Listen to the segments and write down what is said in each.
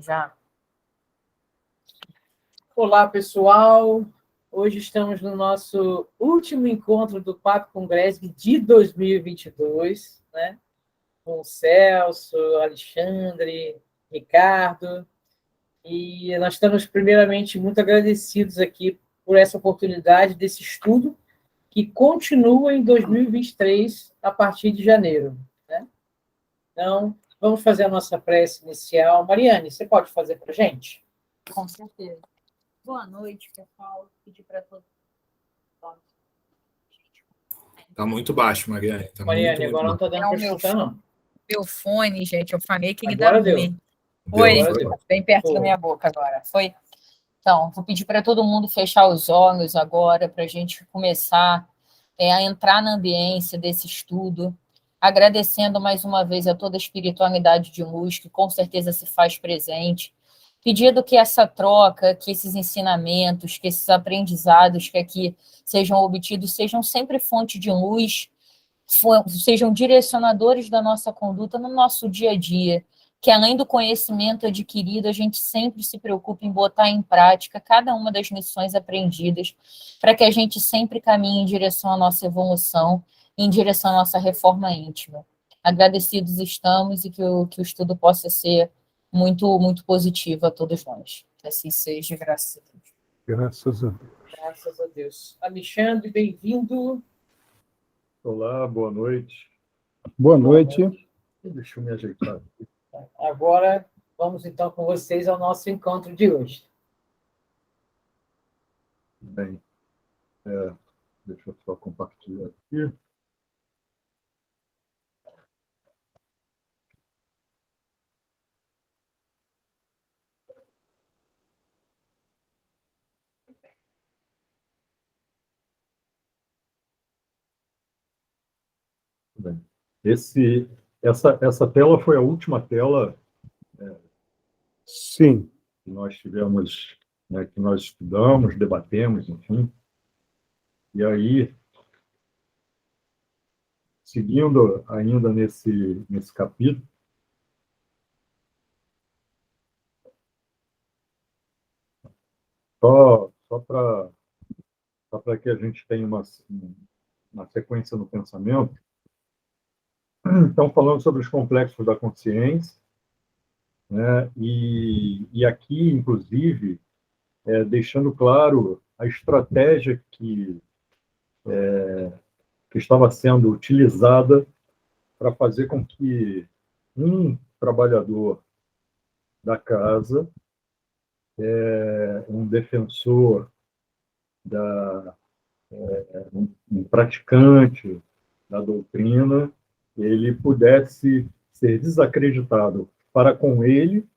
já. Olá, pessoal. Hoje estamos no nosso último encontro do Papo com Gresg de 2022, né? Com o Celso, Alexandre, Ricardo. E nós estamos, primeiramente, muito agradecidos aqui por essa oportunidade desse estudo que continua em 2023, a partir de janeiro, né? Então, vamos fazer a nossa prece inicial. Mariane, você pode fazer para a gente? Com certeza. Boa noite, pessoal. Pedir para todos. Está muito baixo, Mariane. Tá Mariane, muito agora não está dando para escutar, não. Meu fone, gente, eu falei que ele Agora dá deu. ruim. Oi, Agora deu. bem perto Foi. da minha boca agora. Foi? Então, vou pedir para todo mundo fechar os olhos agora, para a gente começar a entrar na ambiência desse estudo, agradecendo mais uma vez a toda a espiritualidade de luz, que com certeza se faz presente, pedindo que essa troca, que esses ensinamentos, que esses aprendizados que aqui sejam obtidos, sejam sempre fonte de luz, sejam direcionadores da nossa conduta no nosso dia a dia, que além do conhecimento adquirido, a gente sempre se preocupe em botar em prática cada uma das lições aprendidas, para que a gente sempre caminhe em direção à nossa evolução, em direção à nossa reforma íntima. Agradecidos estamos e que o estudo possa ser muito, muito positivo a todos nós. Que assim seja, graças a Deus. Graças a Deus. Graças a Deus. Alexandre, bem-vindo. Olá, boa noite. Boa noite. Deixa eu me ajeitar. Agora, vamos então com vocês ao nosso encontro de hoje. Bem, deixa eu só compartilhar aqui. Bem, essa tela foi a última tela Sim. que nós tivemos, né, que nós estudamos, debatemos, enfim. E aí, seguindo ainda nesse capítulo, só para que a gente tenha uma sequência no pensamento, estão falando sobre os complexos da consciência, né? E aqui, inclusive, deixando claro a estratégia que estava sendo utilizada para fazer com que um trabalhador da casa, um defensor, um praticante da doutrina, ele pudesse ser desacreditado para com ele,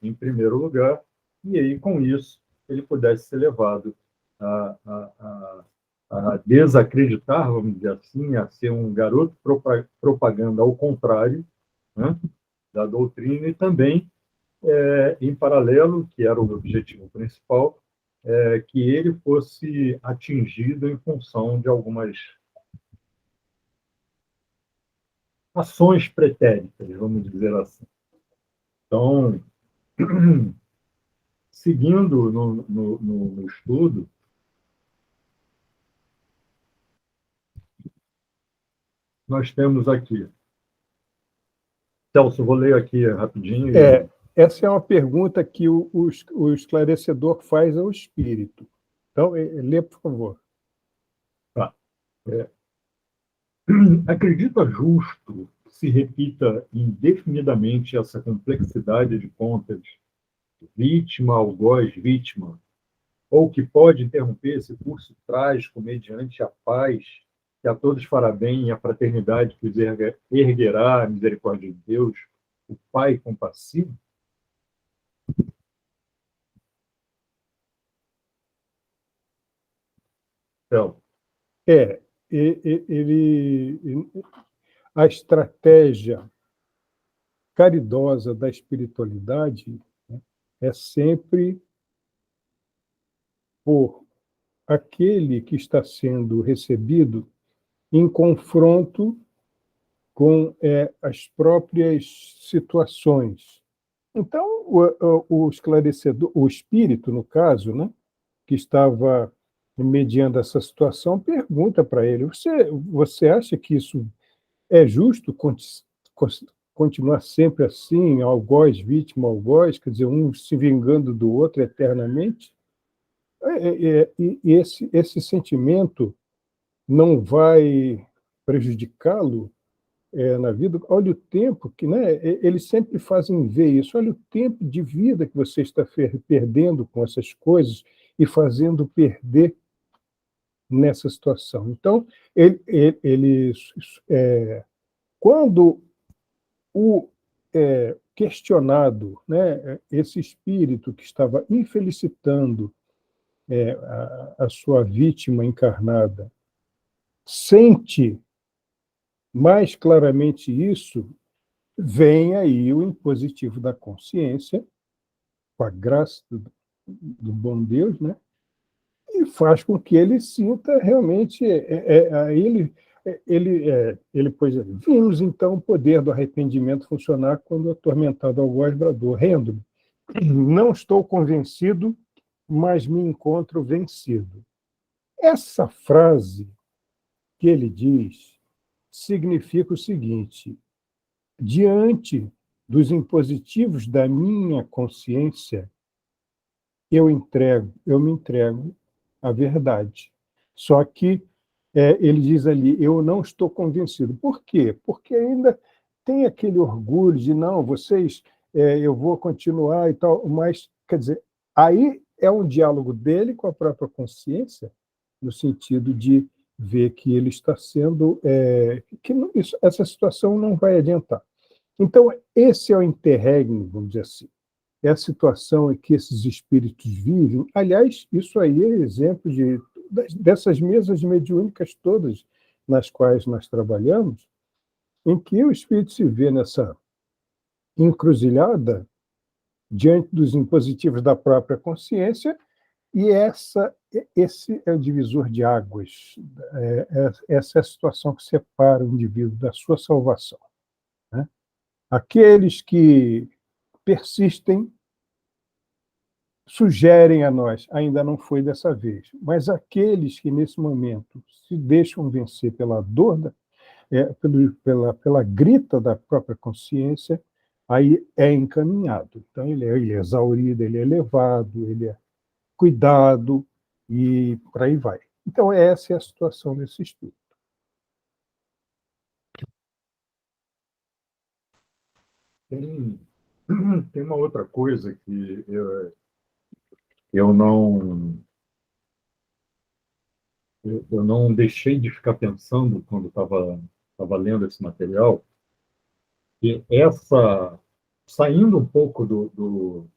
em primeiro lugar, e aí, com isso, ele pudesse ser levado a desacreditar, vamos dizer assim, a ser um garoto propaganda ao contrário, né, da doutrina, e também, em paralelo, que era o objetivo principal, que ele fosse atingido em função de algumas ações pretéritas, vamos dizer assim. Então, seguindo no estudo, nós temos aqui. Celso, vou ler aqui rapidinho. Essa é uma pergunta que o esclarecedor faz ao espírito. Então, lê, por favor. Tá. Acredita justo que se repita indefinidamente essa complexidade de contas, vítima, algoz, vítima, ou que pode interromper esse curso trágico mediante a paz que a todos fará bem e a fraternidade que os erguerá a misericórdia de Deus, o Pai compassivo? Então, a estratégia caridosa da espiritualidade, né, é sempre por aquele que está sendo recebido em confronto com as próprias situações Então, o esclarecedor, o espírito, no caso, né, que estava mediando essa situação, pergunta para ele: você acha que isso é justo continuar sempre assim, algoz, vítima, algoz, quer dizer, um se vingando do outro eternamente? E esse sentimento não vai prejudicá-lo na vida? Olha o tempo que, né, eles sempre fazem ver isso. Olha o tempo de vida que você está perdendo com essas coisas e fazendo perder nessa situação. Então, quando o questionado, né, esse espírito que estava infelicitando a sua vítima encarnada, sente mais claramente isso, vem aí o impositivo da consciência, com a graça do bom Deus, né? E faz com que ele sinta realmente, pois vimos então o poder do arrependimento funcionar quando atormentado algoz bradou, rendo-me. Não estou convencido, mas me encontro vencido. Essa frase que ele diz significa o seguinte: diante dos impositivos da minha consciência, eu me entrego à verdade. Só que ele diz ali, eu não estou convencido. Por quê? Porque ainda tem aquele orgulho de, não, vocês, eu vou continuar e tal, mas, quer dizer, aí é um diálogo dele com a própria consciência, no sentido de ver que ele está sendo, que não, essa situação não vai adiantar. Então, esse é o interregno, vamos dizer assim. É a situação em que esses espíritos vivem. Aliás, isso aí é exemplo dessas mesas mediúnicas todas nas quais nós trabalhamos, em que o espírito se vê nessa encruzilhada diante dos impositivos da própria consciência, e esse é o divisor de águas. Essa é a situação que separa o indivíduo da sua salvação, né? Aqueles que persistem sugerem a nós, ainda não foi dessa vez, mas aqueles que nesse momento se deixam vencer pela dor, pela grita da própria consciência, aí é encaminhado. Então ele é exaurido, ele é levado, ele é cuidado e por aí vai. Então essa é a situação desse estudo. Tem uma outra coisa que eu não deixei de ficar pensando quando estava lendo esse material, que saindo um pouco do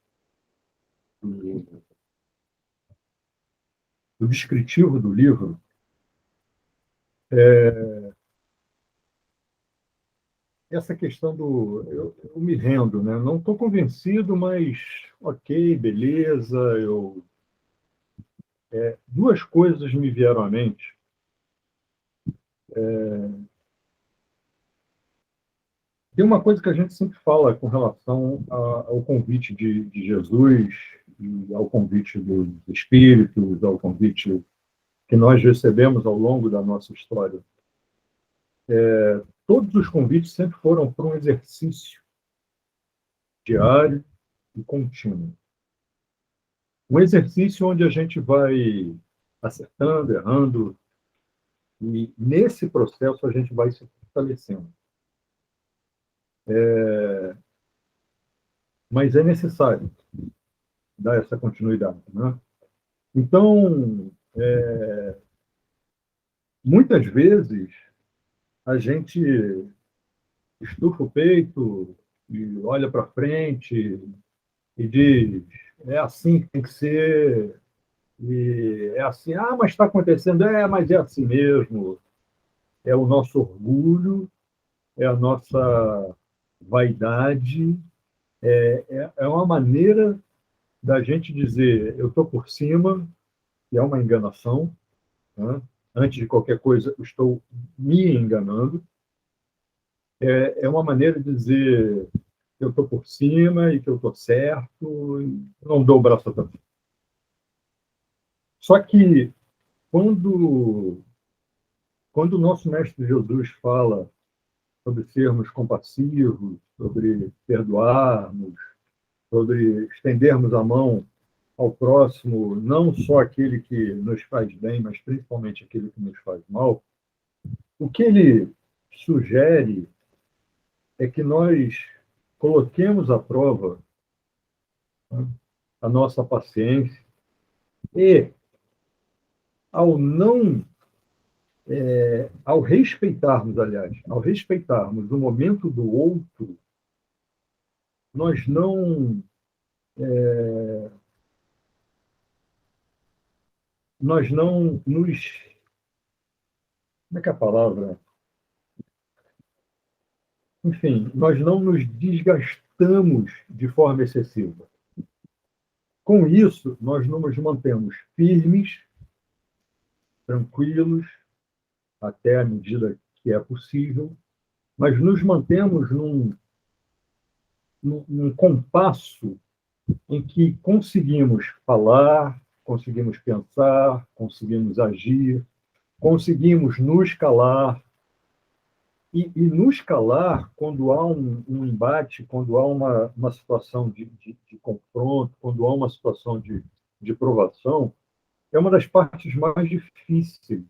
descritivo do livro, essa questão eu me rendo, né? Não estou convencido, mas ok, beleza. Duas coisas me vieram à mente. Tem uma coisa que a gente sempre fala com relação ao convite de Jesus, e ao convite dos espíritos, ao convite que nós recebemos ao longo da nossa história. Todos os convites sempre foram para um exercício diário e contínuo. Um exercício onde a gente vai acertando, errando, e nesse processo a gente vai se fortalecendo. Mas é necessário dar essa continuidade, né? Então, muitas vezes, a gente estufa o peito e olha para frente e diz, é assim que tem que ser, e é assim, mas está acontecendo, mas é assim mesmo. É o nosso orgulho, é a nossa vaidade, é uma maneira da gente dizer, eu estou por cima, que é uma enganação, né? Antes de qualquer coisa, eu estou me enganando. É uma maneira de dizer, eu estou por cima e que eu estou certo, e não dou o braço a torcer. Só que quando o nosso Mestre Jesus fala sobre sermos compassivos, sobre perdoarmos, sobre estendermos a mão ao próximo, não só aquele que nos faz bem, mas principalmente aquele que nos faz mal, o que ele sugere é que nós coloquemos à prova, né, a nossa paciência e, ao não, ao respeitarmos, aliás, ao respeitarmos o momento do outro, nós não nos... Como é que é a palavra? Enfim, nós não nos desgastamos de forma excessiva. Com isso, nós não nos mantemos firmes, tranquilos, até a medida que é possível, mas nos mantemos num compasso em que conseguimos falar, conseguimos pensar, conseguimos agir, conseguimos nos calar. E nos calar, quando há um embate, quando há uma situação de confronto, quando há uma situação de provação, é uma das partes mais difíceis.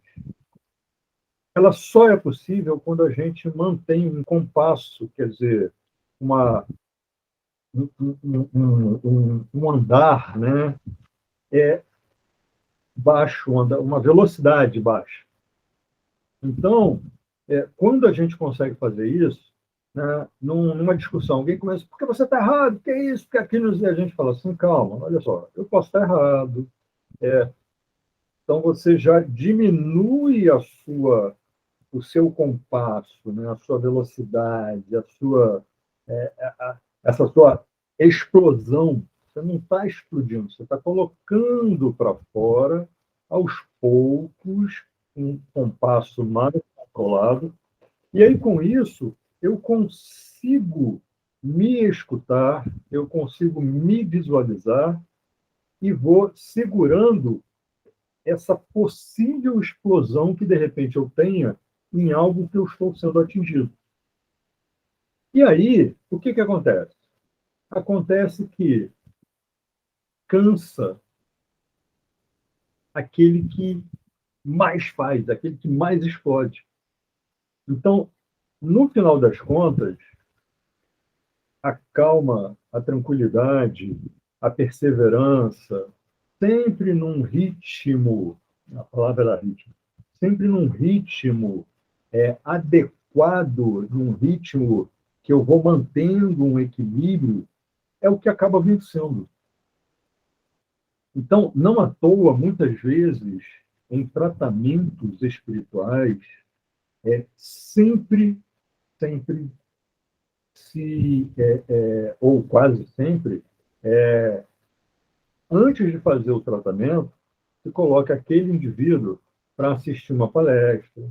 Ela só é possível quando a gente mantém um compasso, quer dizer, um andar, né, baixo, uma velocidade baixa. Então, quando a gente consegue fazer isso, né, numa discussão, alguém começa, porque você está errado, que é isso, que é aquilo, e a gente fala assim, calma, olha só, eu posso estar errado. Então, você já diminui o seu compasso, né, a sua velocidade, essa sua explosão. Você não está explodindo, você está colocando para fora, aos poucos, um compasso mais controlado. E aí, com isso, eu consigo me escutar, eu consigo me visualizar e vou segurando essa possível explosão que, de repente, eu tenha em algo que eu estou sendo atingido. E aí, o que acontece? Acontece que cansa aquele que mais faz, aquele que mais explode. Então, no final das contas, a calma, a tranquilidade, a perseverança, sempre num ritmo, a palavra era ritmo, sempre num ritmo adequado, num ritmo que eu vou mantendo um equilíbrio, é o que acaba vencendo. Então, não à toa, muitas vezes, em tratamentos espirituais, sempre ou quase sempre, antes de fazer o tratamento, se coloca aquele indivíduo para assistir uma palestra,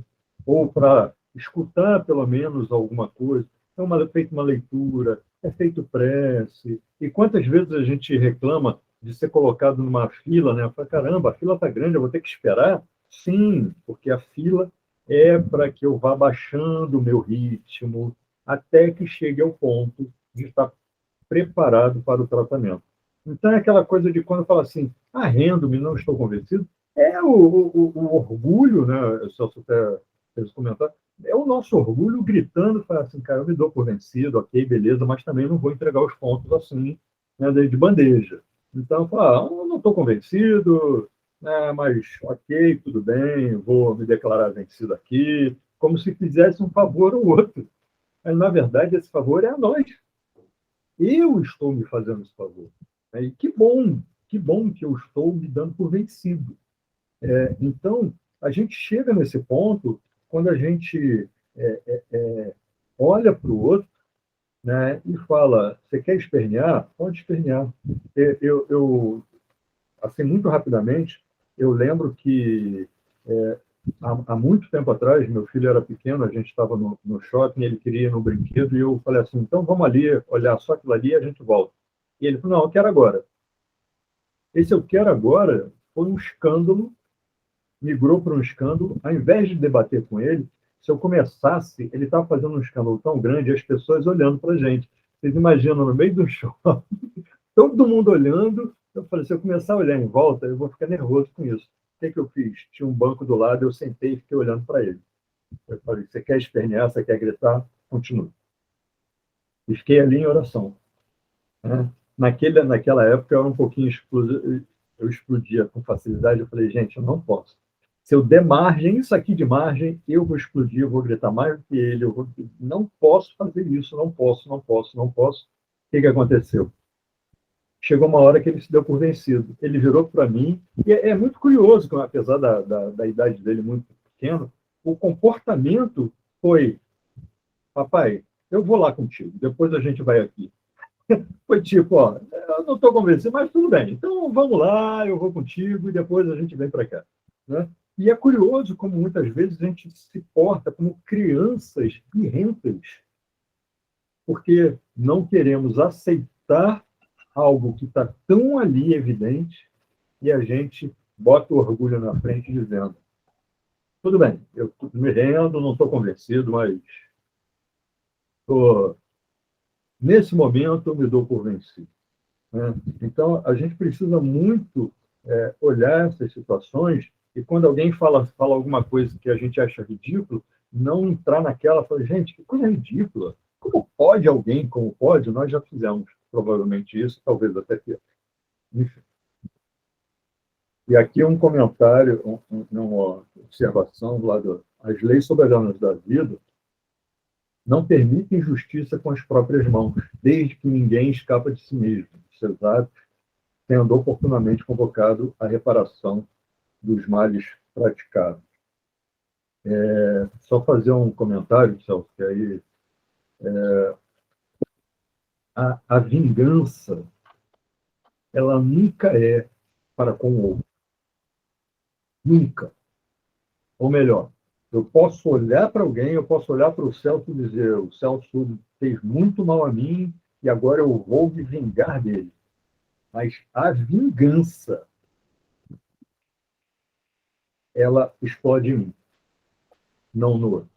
ou para escutar pelo menos alguma coisa. É feita uma leitura, é feito prece. E quantas vezes a gente reclama de ser colocado numa fila, né? Fala, caramba, a fila está grande, eu vou ter que esperar? Sim, porque a fila é para que eu vá baixando o meu ritmo até que chegue ao ponto de estar preparado para o tratamento. Então, é aquela coisa de quando fala assim, arrendo-me, não estou convencido, o orgulho, né? Eu só até fez comentário, é o nosso orgulho gritando, fala assim, cara, eu me dou por vencido, ok, beleza, mas também não vou entregar os pontos assim, né, de bandeja. Então, eu falo, não estou convencido, né, mas ok, tudo bem, vou me declarar vencido aqui, como se fizesse um favor ao outro. Mas, na verdade, esse favor é a nós. Eu estou me fazendo esse favor. E que bom que eu estou me dando por vencido. Então, a gente chega nesse ponto quando a gente olha para o outro, né, e fala, você quer espernear? Pode espernear. Eu assim, muito rapidamente, eu lembro que há muito tempo atrás, meu filho era pequeno, a gente estava no shopping, ele queria ir no brinquedo, e eu falei assim, então vamos ali, olhar só aquilo ali e a gente volta. E ele falou, não, eu quero agora. Esse eu quero agora foi um escândalo, migrou para um escândalo, ao invés de debater com ele, se eu começasse, ele estava fazendo um escândalo tão grande, as pessoas olhando para a gente. Vocês imaginam, no meio do shopping, todo mundo olhando, eu falei, se eu começar a olhar em volta, eu vou ficar nervoso com isso. O que eu fiz? Tinha um banco do lado, eu sentei e fiquei olhando para ele. Eu falei, você quer espernear, você quer gritar? Continue. E fiquei ali em oração. Né? Naquela época, eu era um pouquinho explosivo, eu explodia com facilidade, eu falei, gente, eu não posso. Se eu der margem, isso aqui de margem, eu vou explodir, eu vou gritar mais do que ele, não posso fazer isso, não posso. O que aconteceu? Chegou uma hora que ele se deu por vencido. Ele virou para mim, e é muito curioso, que, apesar da idade dele muito pequena, o comportamento foi, papai, eu vou lá contigo, depois a gente vai aqui. Foi tipo, ó, eu não estou convencido, mas tudo bem, então vamos lá, eu vou contigo e depois a gente vem para cá. Né? E é curioso como muitas vezes a gente se porta como crianças birrentas, porque não queremos aceitar algo que está tão ali evidente e a gente bota o orgulho na frente dizendo, tudo bem, eu me rendo, não estou convencido, mas nesse momento eu me dou por vencido. Né? Então, a gente precisa muito olhar essas situações e quando alguém fala alguma coisa que a gente acha ridículo, não entrar naquela e falar, gente, que coisa ridícula. Como pode alguém, como pode? Nós já fizemos provavelmente isso, talvez até pior. Enfim. E aqui um comentário, uma observação do lado. As leis soberanas da vida não permitem justiça com as próprias mãos, desde que ninguém escapa de si mesmo, de seus atos, tendo oportunamente convocado a reparação dos males praticados. Só fazer um comentário, Celso, que aí a vingança, ela nunca é para com o outro. Nunca. Ou melhor, eu posso olhar para alguém, eu posso olhar para o Celso e dizer, o Celso fez muito mal a mim e agora eu vou me vingar dele. Mas a vingança, ela explode em mim, não no outro.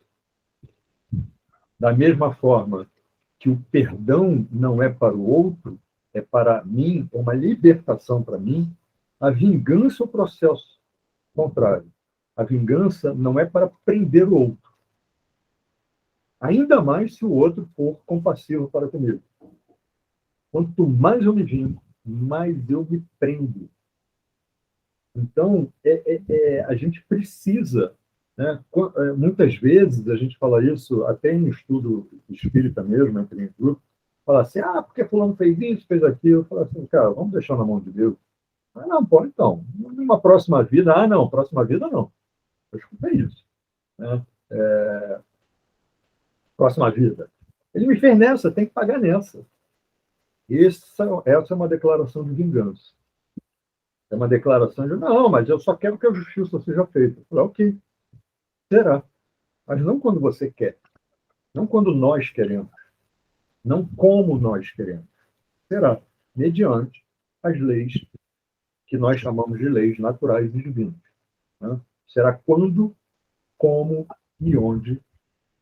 Da mesma forma que o perdão não é para o outro, é para mim, é uma libertação para mim, a vingança é o processo contrário. A vingança não é para prender o outro. Ainda mais se o outro for compassivo para comigo. Quanto mais eu me vingo, mais eu me prendo. Então, a gente precisa, né? Muitas vezes a gente fala isso, até em estudo espírita mesmo, entre em grupo, fala assim, porque fulano fez isso, fez aquilo. Fala assim, cara, vamos deixar na mão de Deus. Não, pô, então, numa próxima vida, não, próxima vida não. Eu escutei isso. Né? Próxima vida. Ele me fez nessa, tem que pagar nessa. Essa é uma declaração de vingança. É uma declaração de, não, mas eu só quero que a justiça seja feita. Eu falei, ok, será. Mas não quando você quer. Não quando nós queremos. Não como nós queremos. Será mediante as leis que nós chamamos de leis naturais e divinas. Né? Será quando, como e onde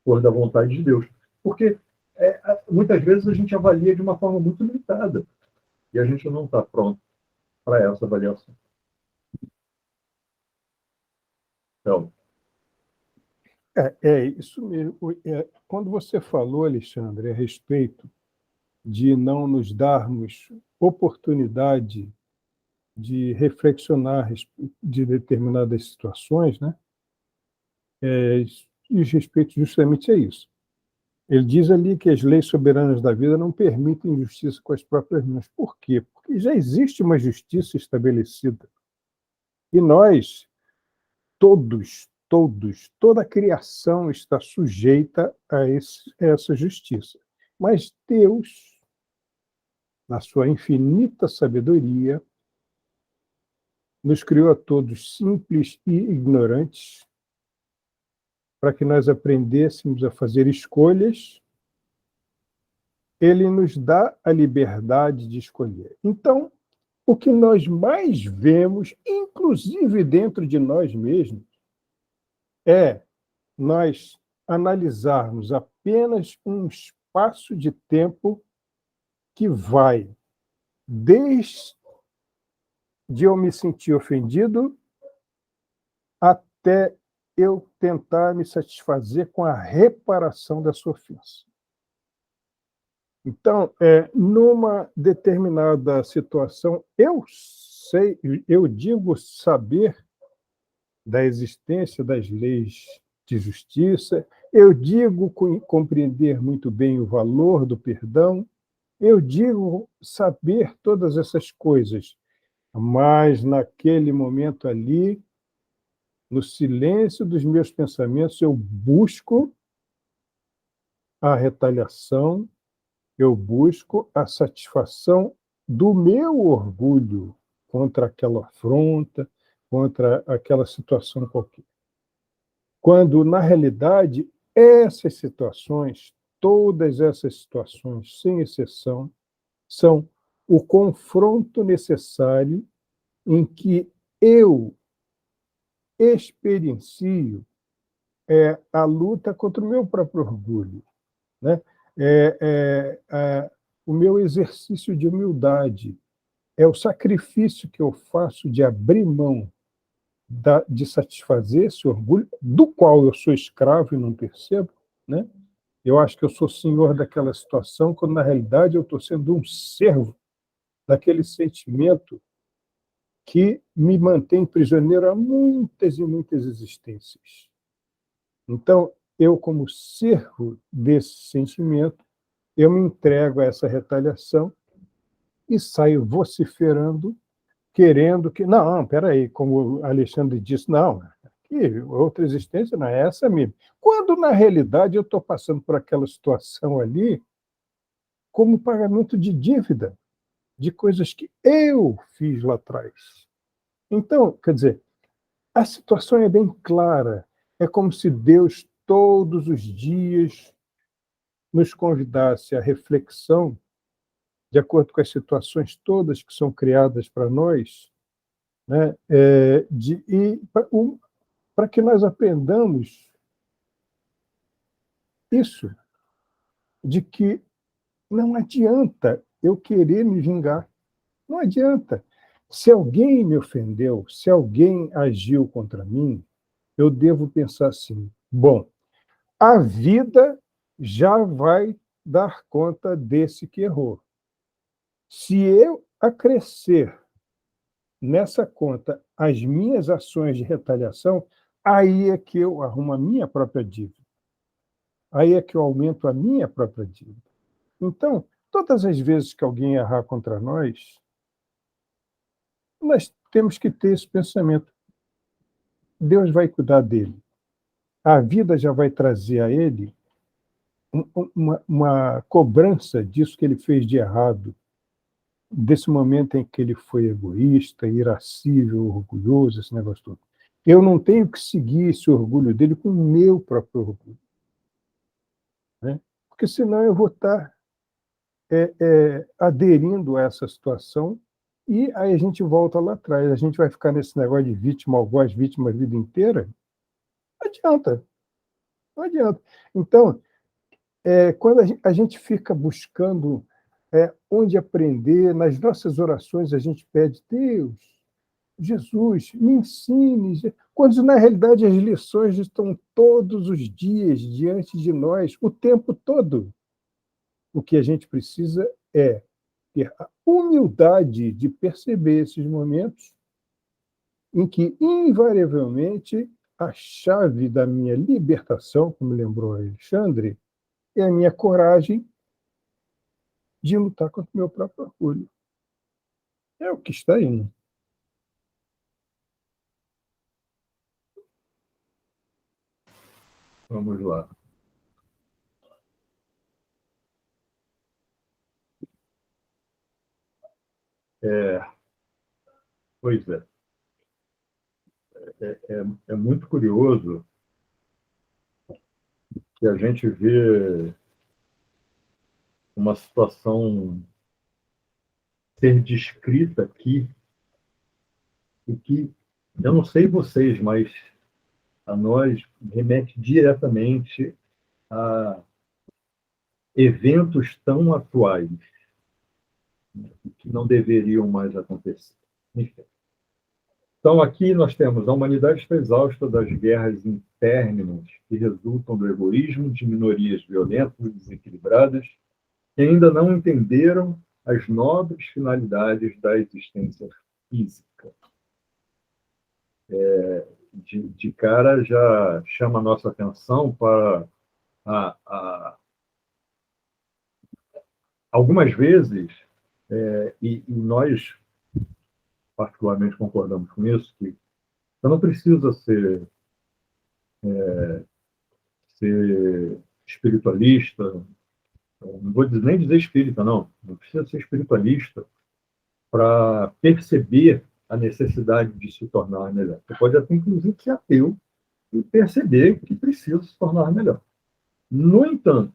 for da vontade de Deus. Porque muitas vezes a gente avalia de uma forma muito limitada e a gente não está pronto para essa avaliação. Então, isso mesmo. Quando você falou, Alexandre, a respeito de não nos darmos oportunidade de reflexionar de determinadas situações, né? Diz respeito justamente a isso. Ele diz ali que as leis soberanas da vida não permitem justiça com as próprias mãos. Por quê? Porque já existe uma justiça estabelecida. E nós, toda a criação está sujeita a essa justiça. Mas Deus, na sua infinita sabedoria, nos criou a todos simples e ignorantes, para que nós aprendêssemos a fazer escolhas, ele nos dá a liberdade de escolher. Então, o que nós mais vemos, inclusive dentro de nós mesmos, é nós analisarmos apenas um espaço de tempo que vai desde eu me sentir ofendido até eu tentar me satisfazer com a reparação dessa ofensa. Então, numa determinada situação, eu digo saber da existência das leis de justiça, eu digo compreender muito bem o valor do perdão, eu digo saber todas essas coisas, mas naquele momento ali, no silêncio dos meus pensamentos, eu busco a retaliação, eu busco a satisfação do meu orgulho contra aquela afronta, contra aquela situação qualquer. Quando, na realidade, essas situações, todas essas situações, sem exceção, são o confronto necessário em que eu experiencio a luta contra o meu próprio orgulho, né? O meu exercício de humildade, é o sacrifício que eu faço de abrir mão de satisfazer esse orgulho, do qual eu sou escravo e não percebo, né? Eu acho que eu sou senhor daquela situação, quando, na realidade, eu estou sendo um servo daquele sentimento que me mantém prisioneiro há muitas e muitas existências. Então, eu, como servo desse sentimento, eu me entrego a essa retaliação e saio vociferando, querendo que... Não, espera aí, como o Alexandre disse, não, que outra existência não é essa mesmo. Quando, na realidade, eu estou passando por aquela situação ali como pagamento de dívida, de coisas que eu fiz lá atrás. Então, quer dizer, a situação é bem clara. É como se Deus, todos os dias, nos convidasse à reflexão, de acordo com as situações todas que são criadas para nós, né? Para que nós aprendamos isso, de que não adianta eu querer me vingar. Não adianta. Se alguém me ofendeu, se alguém agiu contra mim, eu devo pensar assim: bom, a vida já vai dar conta desse que errou. Se eu acrescer nessa conta as minhas ações de retaliação, aí é que eu arrumo a minha própria dívida. Aí é que eu aumento a minha própria dívida. Então, todas as vezes que alguém errar contra nós temos que ter esse pensamento. Deus vai cuidar dele. A vida já vai trazer a ele uma cobrança disso que ele fez de errado, desse momento em que ele foi egoísta, irascível, orgulhoso, esse negócio todo. Eu não tenho que seguir esse orgulho dele com o meu próprio orgulho, né? Porque senão eu vou estar aderindo a essa situação e aí a gente volta lá atrás. A gente vai ficar nesse negócio de vítima, algoz, vítima a vida inteira? Não adianta. Não adianta. Então, quando a gente fica buscando onde aprender, nas nossas orações a gente pede: Deus, Jesus, me ensine, quando na realidade as lições estão todos os dias diante de nós, o tempo todo. O que a gente precisa é ter a humildade de perceber esses momentos em que, invariavelmente, a chave da minha libertação, como lembrou Alexandre, é a minha coragem de lutar contra o meu próprio orgulho. É o que está aí, né? Vamos lá. Pois é muito curioso que a gente vê uma situação ser descrita aqui, e que, eu não sei vocês, mas a nós remete diretamente a eventos tão atuais que não deveriam mais acontecer. Enfim. Então, aqui nós temos a humanidade está exausta das guerras internas que resultam do egoísmo de minorias violentas e desequilibradas que ainda não entenderam as nobres finalidades da existência física. De cara já chama a nossa atenção para algumas vezes, e nós particularmente concordamos com isso, que você não precisa ser espiritualista, não vou nem dizer espírita, não precisa ser espiritualista para perceber a necessidade de se tornar melhor. Você pode até, inclusive, ser ateu e perceber que precisa se tornar melhor. No entanto,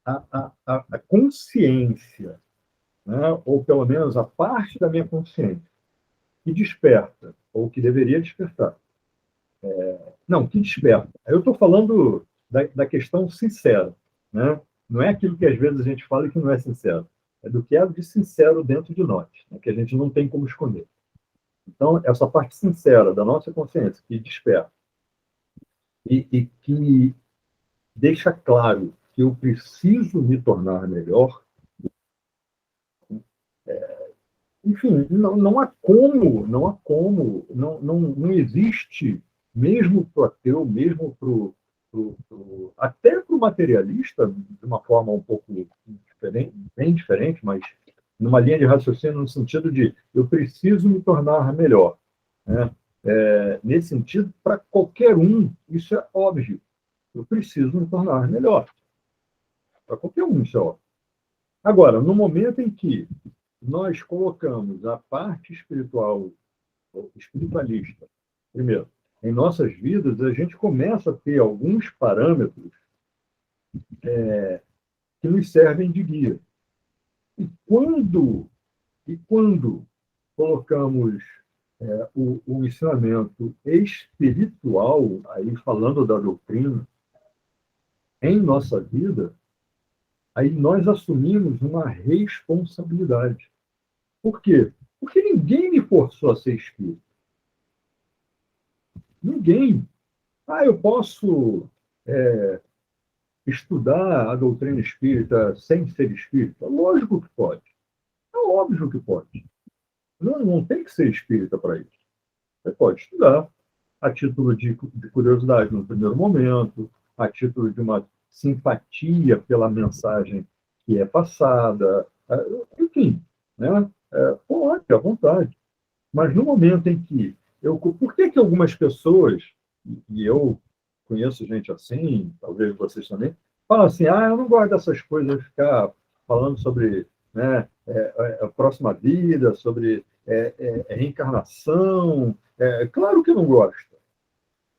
a consciência, né, ou pelo menos a parte da minha consciência, que desperta, ou que deveria despertar. Não, que desperta. Eu estou falando da questão sincera. Né? Não é aquilo que às vezes a gente fala e que não é sincero. É do que é de sincero dentro de nós, né? Que a gente não tem como esconder. Então, essa parte sincera da nossa consciência, que desperta, e que deixa claro que eu preciso me tornar melhor, enfim, não há como, não existe, mesmo para o ateu, mesmo até para o materialista, de uma forma um pouco diferente, bem diferente, mas numa linha de raciocínio no sentido de eu preciso me tornar melhor. Né? Nesse sentido, para qualquer um, isso é óbvio. Eu preciso me tornar melhor. Para qualquer um, isso é óbvio. Agora, no momento em que nós colocamos a parte espiritual, espiritualista, primeiro, em nossas vidas, a gente começa a ter alguns parâmetros que nos servem de guia. E quando colocamos o ensinamento espiritual, aí falando da doutrina, em nossa vida, aí nós assumimos uma responsabilidade. Por quê? Porque ninguém me forçou a ser espírita. Ninguém. Eu posso estudar a doutrina espírita sem ser espírita? Lógico que pode. É óbvio que pode. Não tem que ser espírita para isso. Você pode estudar a título de curiosidade no primeiro momento, a título de uma simpatia pela mensagem que é passada, enfim, né? Pode, à vontade. Mas no momento em que por que algumas pessoas, e eu conheço gente assim, talvez vocês também, falam assim, eu não gosto dessas coisas, ficar falando sobre, né, a próxima vida, sobre reencarnação. Claro que não gosta.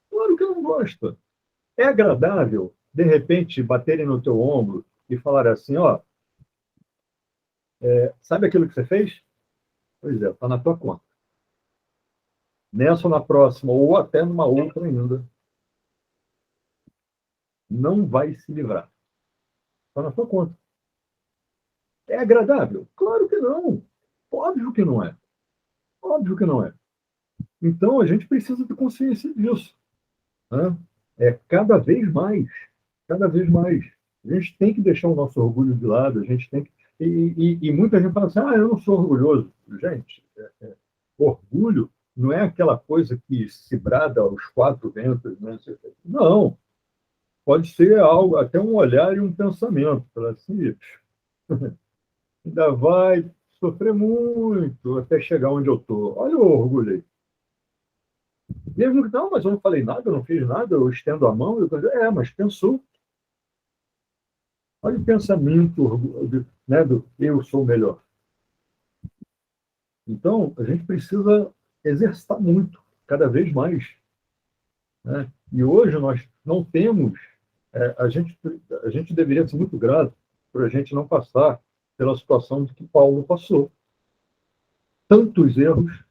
Claro que não gosta. É agradável, de repente, baterem no teu ombro e falar assim, sabe aquilo que você fez? Pois é, está na tua conta. Nessa ou na próxima, ou até numa outra ainda, não vai se livrar. Está na tua conta. É agradável? Claro que não. Óbvio que não é. Óbvio que não é. Então, a gente precisa ter consciência disso. Né? Cada vez mais. Cada vez mais. A gente tem que deixar o nosso orgulho de lado, a gente tem que... E muita gente fala assim, eu não sou orgulhoso. Gente, orgulho não é aquela coisa que se brada aos quatro ventos. Né? Não. Pode ser algo, até um olhar e um pensamento. Assim, ainda vai sofrer muito até chegar onde eu estou. Olha o orgulho aí. Mesmo que não, mas eu não falei nada, eu não fiz nada, eu estendo a mão, mas pensou. Olha o pensamento, né, do eu sou melhor. Então, a gente precisa exercitar muito, cada vez mais. Né? E hoje nós não temos, a gente deveria ser muito grato por a gente não passar pela situação de que Paulo passou. Tantos erros,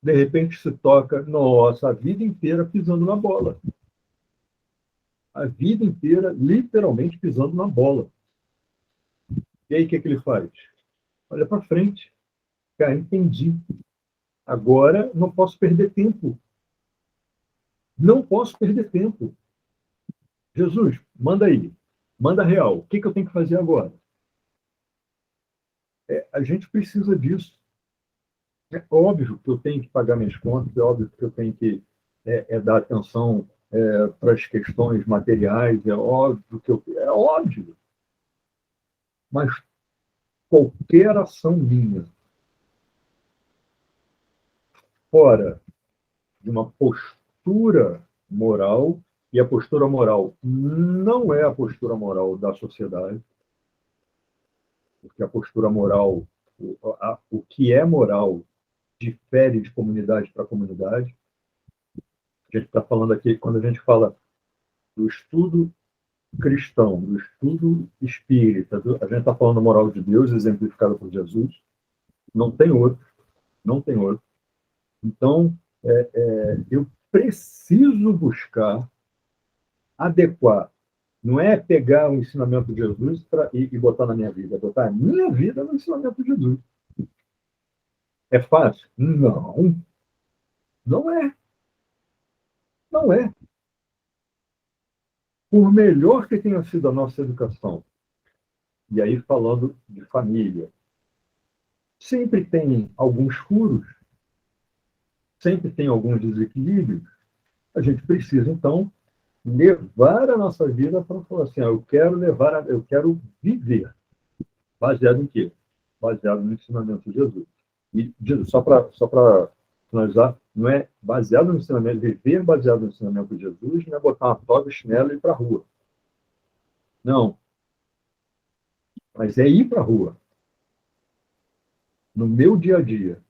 de repente se toca, nossa, a vida inteira pisando na bola. A vida inteira, literalmente, pisando na bola. E aí, o que ele faz? Olha para frente. Cara, entendi. Agora não posso perder tempo. Não posso perder tempo. Jesus, manda aí. Manda real. O que eu tenho que fazer agora? A gente precisa disso. É óbvio que eu tenho que pagar minhas contas, é óbvio que eu tenho que dar atenção para as questões materiais, é óbvio que é óbvio. Mas qualquer ação minha fora de uma postura moral, e a postura moral não é a postura moral da sociedade, porque a postura moral, o que é moral, difere de comunidade para comunidade. A gente está falando aqui, quando a gente fala do estudo cristão, do estudo espírita, a gente está falando da moral de Deus, exemplificada por Jesus, não tem outro, não tem outro. Então, eu preciso buscar adequar, não é pegar o ensinamento de Jesus e botar na minha vida, é botar a minha vida no ensinamento de Jesus. É fácil? Não. Não é. Não é. Por melhor que tenha sido a nossa educação, e aí falando de família, sempre tem alguns furos, sempre tem alguns desequilíbrios. A gente precisa, então, levar a nossa vida para falar assim, eu quero viver. Baseado em quê? Baseado no ensinamento de Jesus. E só para finalizar, não é baseado no ensinamento, viver baseado no ensinamento de Jesus, não é botar uma toga e chinelo e ir para a rua. Não. Mas é ir para a rua. No meu dia a dia,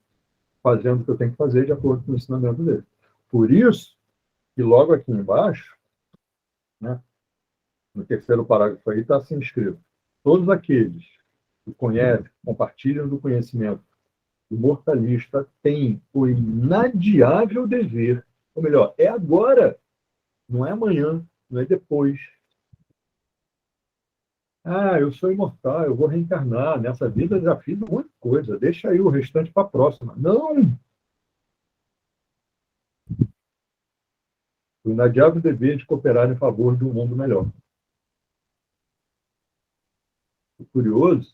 fazendo o que eu tenho que fazer de acordo com o ensinamento dele. Por isso, que logo aqui embaixo, né, no terceiro parágrafo aí, está assim escrito: todos aqueles que conhecem, compartilham do conhecimento do mortalista têm o inadiável dever, ou melhor, é agora, não é amanhã, não é depois. Eu sou imortal, eu vou reencarnar, nessa vida eu já fiz um monte de coisa, deixa aí o restante para a próxima. Não! O inadiável dever de cooperar em favor de um mundo melhor. O curioso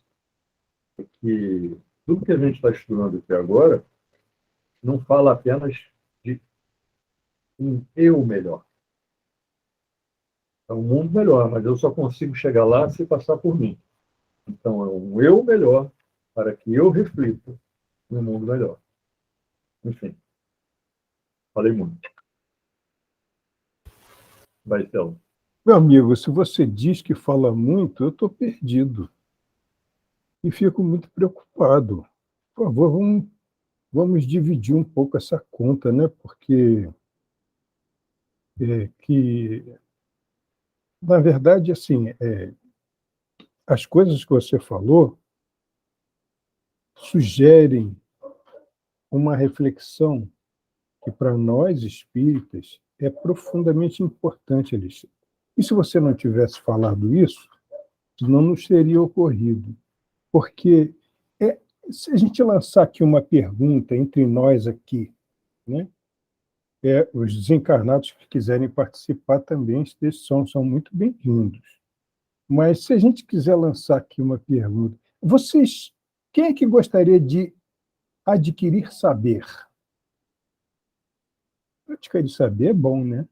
é que tudo que a gente está estudando até agora não fala apenas de um eu melhor. É um mundo melhor, mas eu só consigo chegar lá se passar por mim. Então, é um eu melhor para que eu reflita um mundo melhor. Enfim, falei muito. Vai, Thelma. Meu amigo, se você diz que fala muito, eu estou perdido. E fico muito preocupado. Por favor, vamos dividir um pouco essa conta, né? Porque na verdade, assim, as coisas que você falou sugerem uma reflexão que, para nós espíritas, é profundamente importante, Alexandre. E se você não tivesse falado isso, não nos teria ocorrido. Porque se a gente lançar aqui uma pergunta entre nós aqui, né? Os desencarnados que quiserem participar também são muito bem-vindos. Mas se a gente quiser lançar aqui uma pergunta, quem é que gostaria de adquirir saber? Adquirir saber é bom, né?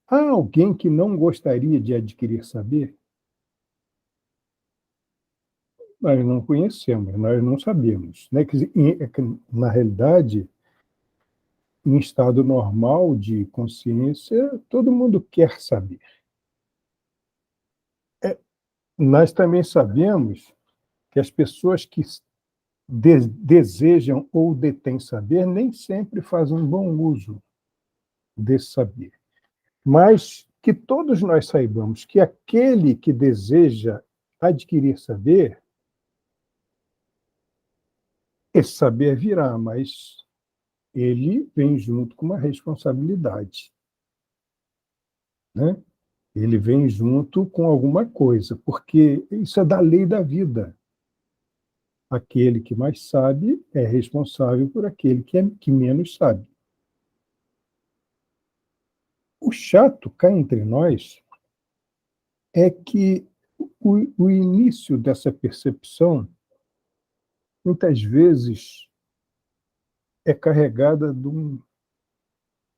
Há alguém que não gostaria de adquirir saber? Nós não conhecemos, nós não sabemos. Né? Na realidade, em estado normal de consciência, todo mundo quer saber. Nós também sabemos que as pessoas que desejam ou detêm saber nem sempre fazem bom uso desse saber. Mas que todos nós saibamos que aquele que deseja adquirir saber, esse saber virá, mas ele vem junto com uma responsabilidade, né? Ele vem junto com alguma coisa, porque isso é da lei da vida. Aquele que mais sabe é responsável por aquele que menos sabe. O chato cá entre nós é que o início dessa percepção, muitas vezes, é carregada de um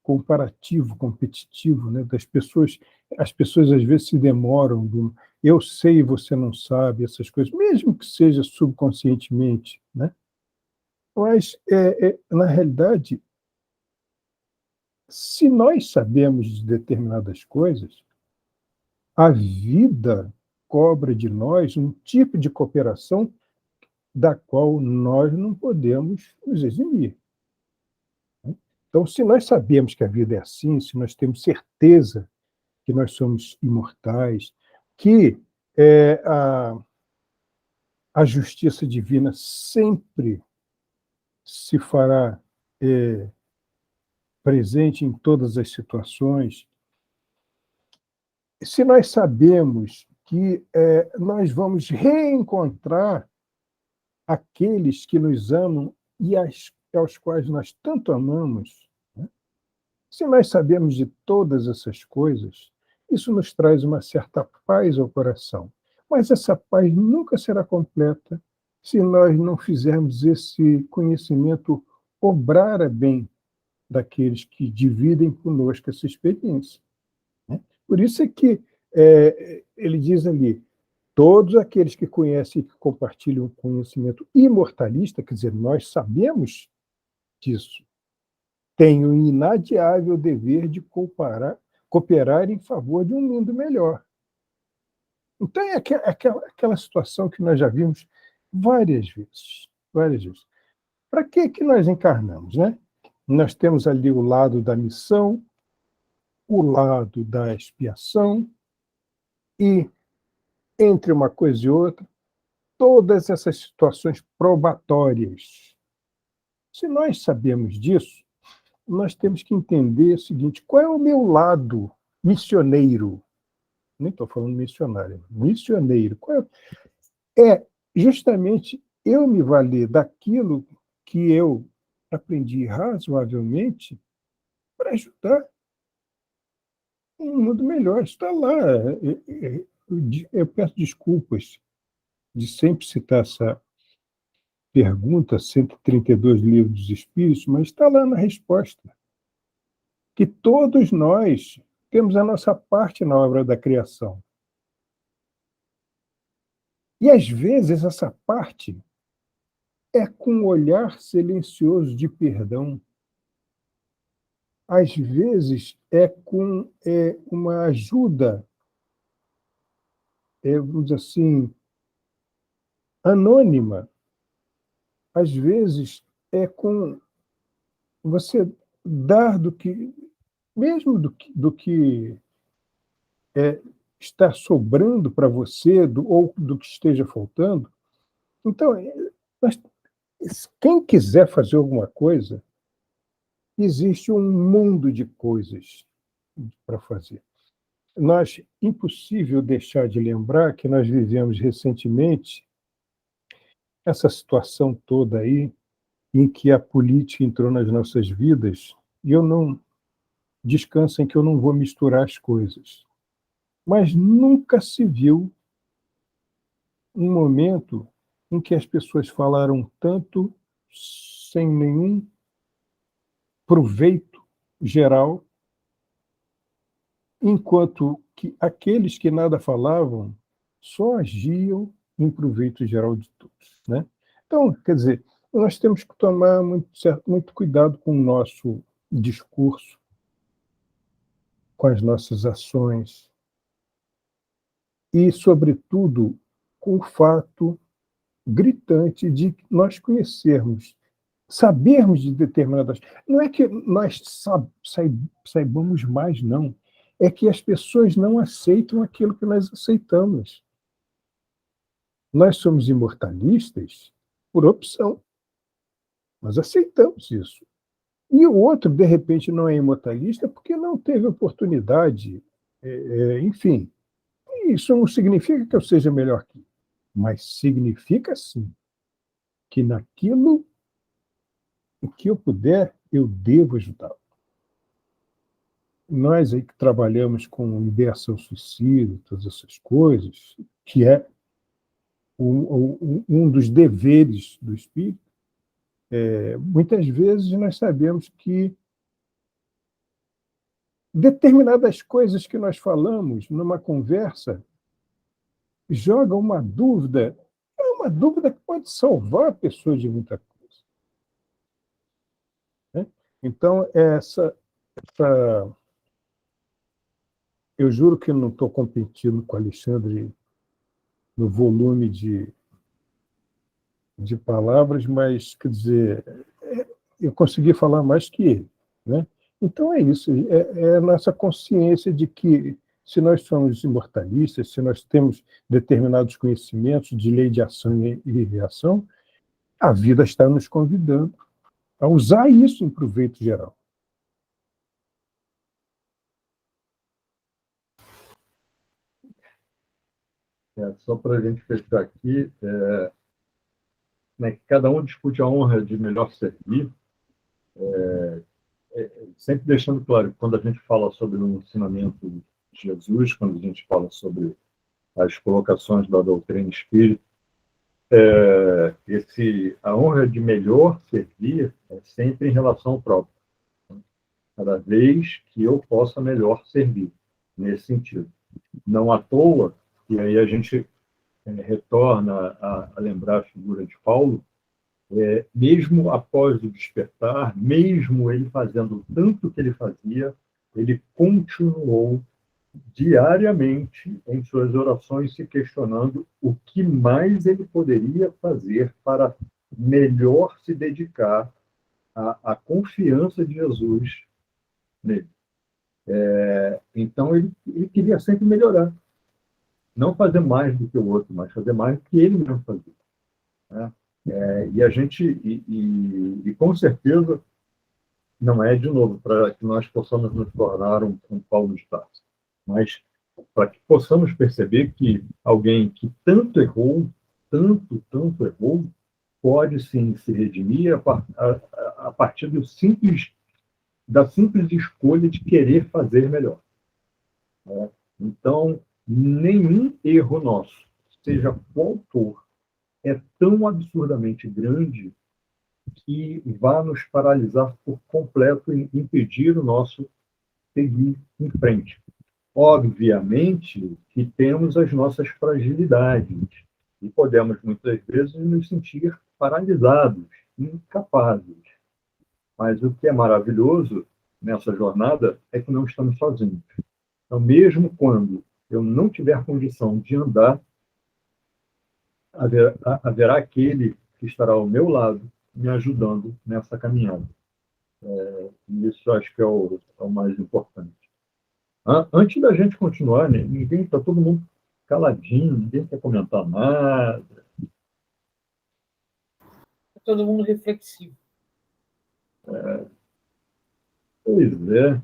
comparativo, competitivo, né, das pessoas. As pessoas, às vezes, se demoram. Eu sei e você não sabe, essas coisas, mesmo que seja subconscientemente, né? Mas, na realidade, se nós sabemos de determinadas coisas, a vida cobra de nós um tipo de cooperação da qual nós não podemos nos eximir. Então, se nós sabemos que a vida é assim, se nós temos certeza que nós somos imortais, que a justiça divina sempre se fará presente em todas as situações, se nós sabemos que nós vamos reencontrar aqueles que nos amam e aos quais nós tanto amamos, né? Se nós sabemos de todas essas coisas, isso nos traz uma certa paz ao coração. Mas essa paz nunca será completa se nós não fizermos esse conhecimento obrar a bem daqueles que dividem conosco essa experiência, né? Por isso é que ele diz ali, todos aqueles que conhecem e que compartilham o conhecimento imortalista, quer dizer, nós sabemos disso, têm o inadiável dever de cooperar em favor de um mundo melhor. Então, é aquela situação que nós já vimos várias vezes. Várias vezes. Para que nós encarnamos, né? Nós temos ali o lado da missão, o lado da expiação, e, entre uma coisa e outra, todas essas situações probatórias. Se nós sabemos disso, nós temos que entender o seguinte, qual é o meu lado missioneiro? Nem estou falando missionário, missioneiro. É justamente eu me valer daquilo que eu aprendi razoavelmente para ajudar um mundo melhor. Está lá. Eu peço desculpas de sempre citar essa pergunta, 132 livros dos Espíritos, mas está lá na resposta. Que todos nós temos a nossa parte na obra da criação. E, às vezes, essa parte é com um olhar silencioso de perdão. Às vezes, é com uma ajuda, vamos dizer assim, anônima. Às vezes, é com você dar do que, mesmo do que está sobrando para você, ou do que esteja faltando. Então, quem quiser fazer alguma coisa, existe um mundo de coisas para fazer. Impossível deixar de lembrar que nós vivemos recentemente essa situação toda aí, em que a política entrou nas nossas vidas, e descansem que eu não vou misturar as coisas. Mas nunca se viu um momento em que as pessoas falaram tanto sem nenhum proveito geral, enquanto que aqueles que nada falavam só agiam em proveito geral de todos, né? Então, quer dizer, nós temos que tomar muito cuidado com o nosso discurso, com as nossas ações e, sobretudo, com o fato gritante de nós conhecermos sabermos de determinadas... Não é que nós saibamos mais, não. É que as pessoas não aceitam aquilo que nós aceitamos. Nós somos imortalistas por opção. Nós aceitamos isso. E o outro, de repente, não é imortalista porque não teve oportunidade. Enfim, isso não significa que eu seja melhor que ele, mas significa, sim, que naquilo em que eu puder, eu devo ajudá-lo. Nós aí que trabalhamos com ideação suicida, todas essas coisas, que é um dos deveres do espírito, muitas vezes nós sabemos que determinadas coisas que nós falamos numa conversa joga uma dúvida, é uma dúvida que pode salvar a pessoa de muita coisa. Né? Então, eu juro que não estou competindo com o Alexandre no volume de palavras, mas, quer dizer, eu consegui falar mais que ele. Né? Então, é isso. É a nossa consciência de que, se nós somos imortalistas, se nós temos determinados conhecimentos de lei de ação e reação, a vida está nos convidando a usar isso em proveito geral. Só para a gente fechar aqui, né, cada um discute a honra de melhor servir, sempre deixando claro que quando a gente fala sobre o ensinamento de Jesus, quando a gente fala sobre as colocações da doutrina espírita, a honra de melhor servir é sempre em relação ao próprio. Cada vez que eu possa melhor servir, nesse sentido. Não à toa, e aí a gente retorna a lembrar a figura de Paulo, mesmo após o despertar, mesmo ele fazendo tanto que ele fazia, ele continuou diariamente em suas orações se questionando o que mais ele poderia fazer para melhor se dedicar à confiança de Jesus nele. Então, ele queria sempre melhorar. Não fazer mais do que o outro, mas fazer mais do que ele mesmo fazia. Né? E a gente, com certeza, não é, de novo, para que nós possamos nos tornar um Paulo de Tarso, mas para que possamos perceber que alguém que tanto errou, tanto errou, pode sim se redimir a partir da simples escolha de querer fazer melhor. Né? Então, nenhum erro nosso, seja qual for, é tão absurdamente grande que vá nos paralisar por completo e impedir o nosso seguir em frente. Obviamente que temos as nossas fragilidades e podemos, muitas vezes, nos sentir paralisados, incapazes. Mas o que é maravilhoso nessa jornada é que não estamos sozinhos. Então, mesmo quando eu não tiver condição de andar, haverá aquele que estará ao meu lado, me ajudando nessa caminhada. E isso acho que é o mais importante. Antes da gente continuar, né, está todo mundo caladinho, ninguém quer comentar nada. Todo mundo reflexivo. Pois é.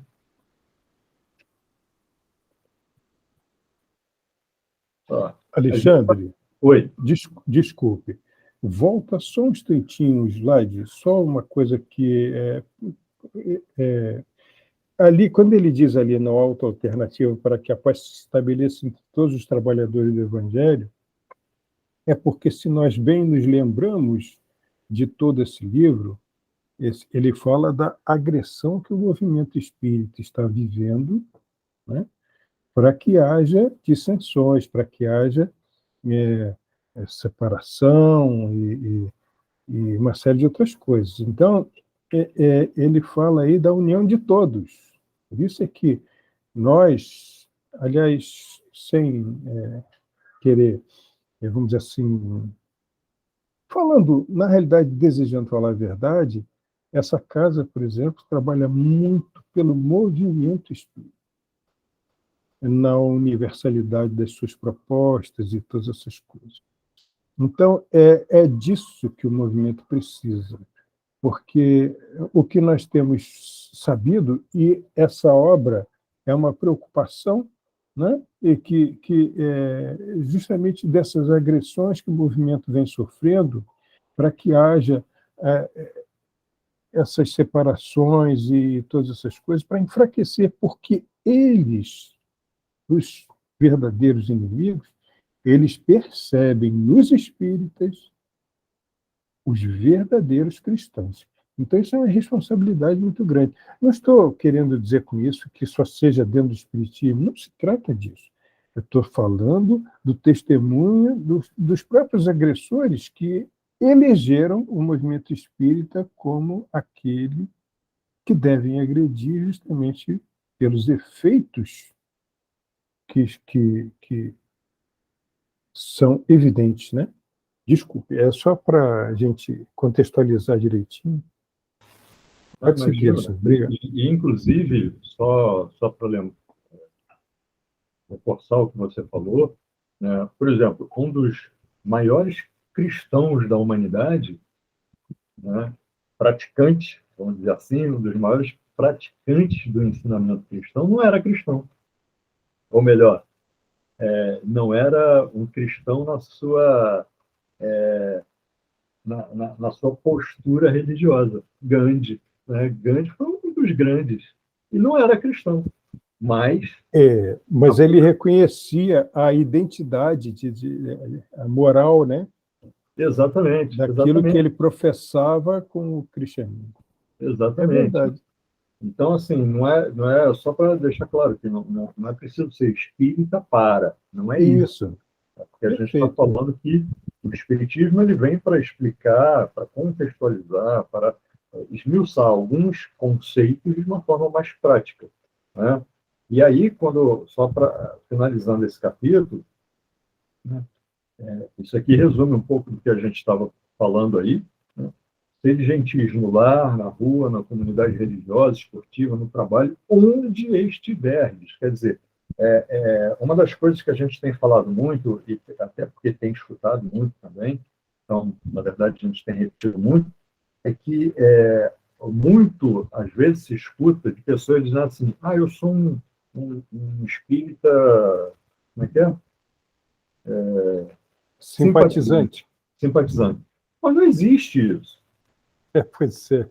Alexandre, Oi. Desculpe. Volta só um instantinho o slide, só uma coisa que ali, quando ele diz ali no Auto Alternativo para que a paz se estabeleça entre todos os trabalhadores do Evangelho, é porque, se nós bem nos lembramos de todo esse livro, ele fala da agressão que o movimento espírita está vivendo, né, para que haja dissensões, para que haja separação e uma série de outras coisas. Então, ele fala aí da união de todos. Por isso é que nós, aliás, sem querer, vamos dizer assim, Falando, na realidade, desejando falar a verdade, essa casa, por exemplo, trabalha muito pelo movimento espírita, na universalidade das suas propostas e todas essas coisas. Então, é disso que o movimento precisa, porque o que nós temos sabido, e essa obra é uma preocupação, né? E que justamente dessas agressões que o movimento vem sofrendo, para que haja essas separações e todas essas coisas, para enfraquecer, porque eles, os verdadeiros inimigos, eles percebem nos espíritas os verdadeiros cristãos. Então, isso é uma responsabilidade muito grande. Não estou querendo dizer com isso que só seja dentro do espiritismo, não se trata disso. Eu estou falando do testemunho dos próprios agressores que elegeram o movimento espírita como aquele que devem agredir justamente pelos efeitos que são evidentes, né? Desculpe, é só para a gente contextualizar direitinho. Pode seguir, obrigado. Inclusive, só para reforçar o que você falou, né? Por exemplo, um dos maiores cristãos da humanidade, né? Praticante, vamos dizer assim, um dos maiores praticantes do ensinamento cristão, não era cristão. Ou melhor, não era um cristão na sua postura religiosa. Gandhi, né? Gandhi foi um dos grandes e não era cristão, mas ele reconhecia a identidade a moral, né? Exatamente. Daquilo que ele professava com o cristianismo. Exatamente. É verdade. Então, assim, não é só para deixar claro que não é preciso ser espírita não é isso. Porque a gente está falando que o espiritismo ele vem para explicar, para contextualizar, para esmiuçar alguns conceitos de uma forma mais prática, né? E aí, só para finalizando esse capítulo, né, isso aqui resume um pouco do que a gente estava falando aí, né? Ser gentis no lar, na rua, na comunidade religiosa, esportiva, no trabalho, onde estiveres. Quer dizer, uma das coisas que a gente tem falado muito, e até porque tem escutado muito também, então, na verdade, a gente tem repetido muito, é que muito, às vezes, se escuta de pessoas dizendo assim, eu sou um espírita, como é que é? Simpatizante. Simpatizante. Mas não existe isso. Pode ser.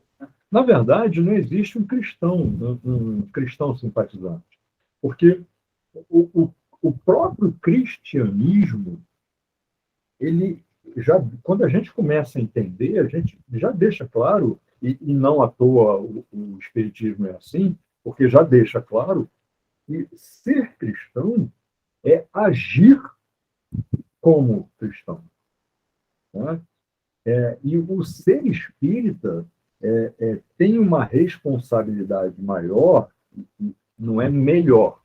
Na verdade, não existe um cristão simpatizante. Porque o próprio cristianismo, ele quando a gente começa a entender, a gente já deixa claro, e não à toa o espiritismo é assim, porque já deixa claro que ser cristão é agir como cristão, né? E o ser espírita tem uma responsabilidade maior, não é melhor,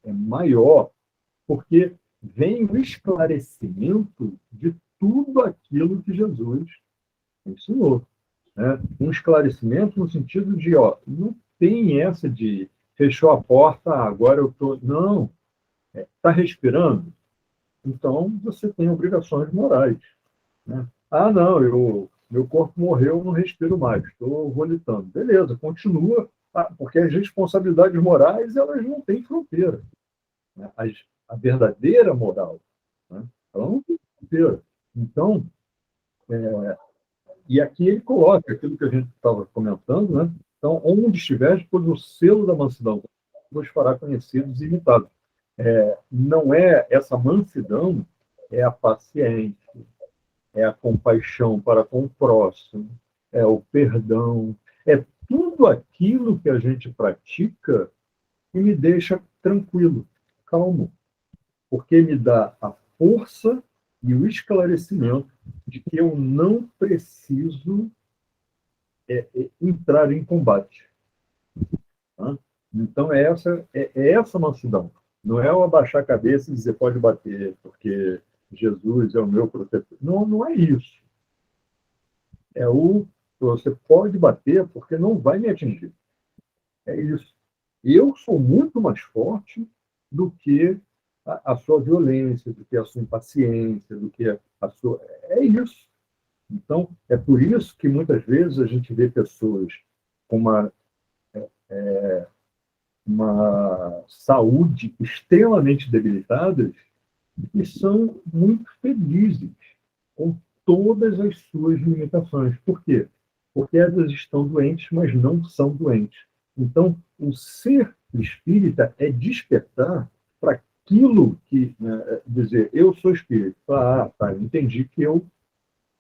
é maior, porque vem o esclarecimento de tudo aquilo que Jesus ensinou, né? Um esclarecimento no sentido de, não tem essa de fechou a porta, agora eu estou... Não, está respirando? Então você tem obrigações morais, né? Não, meu corpo morreu, eu não respiro mais, estou volitando. Beleza, continua, porque as responsabilidades morais elas não têm fronteira, né? A verdadeira moral, né? Ela não tem fronteira. Então, e aqui ele coloca aquilo que a gente estava comentando, né? Então, onde estiver, pois o selo da mansidão vos fará conhecidos e imitados. Não é essa mansidão, é a paciência, é a compaixão para com o próximo, é o perdão, é tudo aquilo que a gente pratica que me deixa tranquilo, calmo, porque me dá a força e o esclarecimento de que eu não preciso entrar em combate. Tá? Então, é essa mansidão. Não é eu abaixar a cabeça e dizer pode bater, porque Jesus é o meu protetor. Não é isso. Você pode bater porque não vai me atingir. É isso. Eu sou muito mais forte do que a sua violência, do que a sua impaciência, do que a sua... É isso. Então, é por isso que muitas vezes a gente vê pessoas com uma saúde extremamente debilitadas e são muito felizes com todas as suas limitações. Por quê? Porque elas estão doentes, mas não são doentes. Então, o ser espírita é despertar para aquilo que, né, dizer, eu sou espírita. Tá, entendi que eu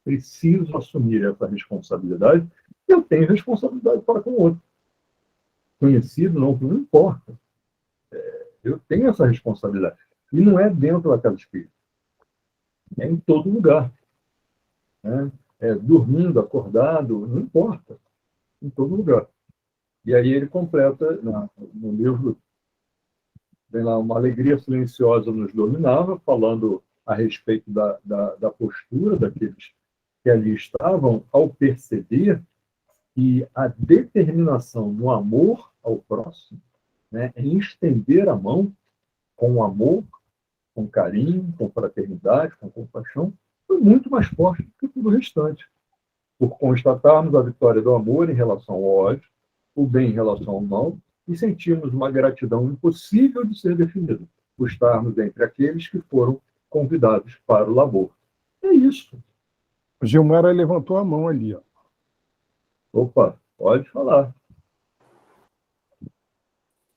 preciso assumir essa responsabilidade, eu tenho responsabilidade para com o outro. Conhecido, não importa. Eu tenho essa responsabilidade. E não é dentro da casa espírita. É em todo lugar. Né? Dormindo, acordado, não importa. Em todo lugar. E aí ele completa, no livro, vem lá, uma alegria silenciosa nos dominava, falando a respeito da postura daqueles que ali estavam, ao perceber que a determinação no amor ao próximo, né, em estender a mão com amor, com carinho, com fraternidade, com compaixão, foi muito mais forte do que tudo o restante. Por constatarmos a vitória do amor em relação ao ódio, o bem em relação ao mal, e sentirmos uma gratidão impossível de ser definida, por estarmos entre aqueles que foram convidados para o labor. É isso. Gilmara levantou a mão ali. Ó. Opa, pode falar.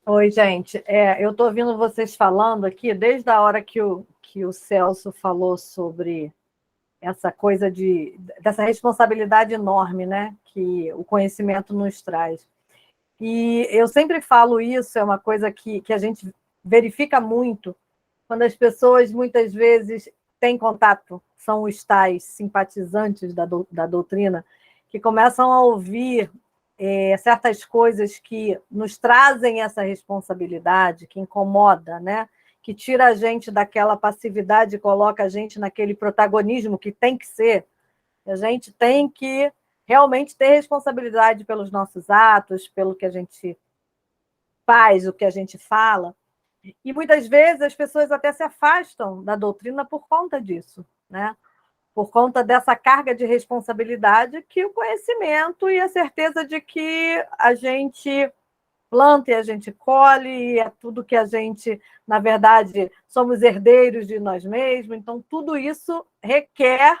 Oi, gente. Eu estou ouvindo vocês falando aqui, desde a hora que o Celso falou sobre essa coisa dessa responsabilidade enorme, né, que o conhecimento nos traz. E eu sempre falo isso, é uma coisa que a gente verifica muito, quando as pessoas, muitas vezes, têm contato, são os tais simpatizantes da doutrina, que começam a ouvir certas coisas que nos trazem essa responsabilidade, que incomoda, né? Que tira a gente daquela passividade e coloca a gente naquele protagonismo que tem que ser. A gente tem que realmente ter responsabilidade pelos nossos atos, pelo que a gente faz, o que a gente fala. E muitas vezes as pessoas até se afastam da doutrina por conta disso, né? Por conta dessa carga de responsabilidade que o conhecimento e a certeza de que a gente planta e a gente colhe, e é tudo que a gente, na verdade, somos herdeiros de nós mesmos, então tudo isso requer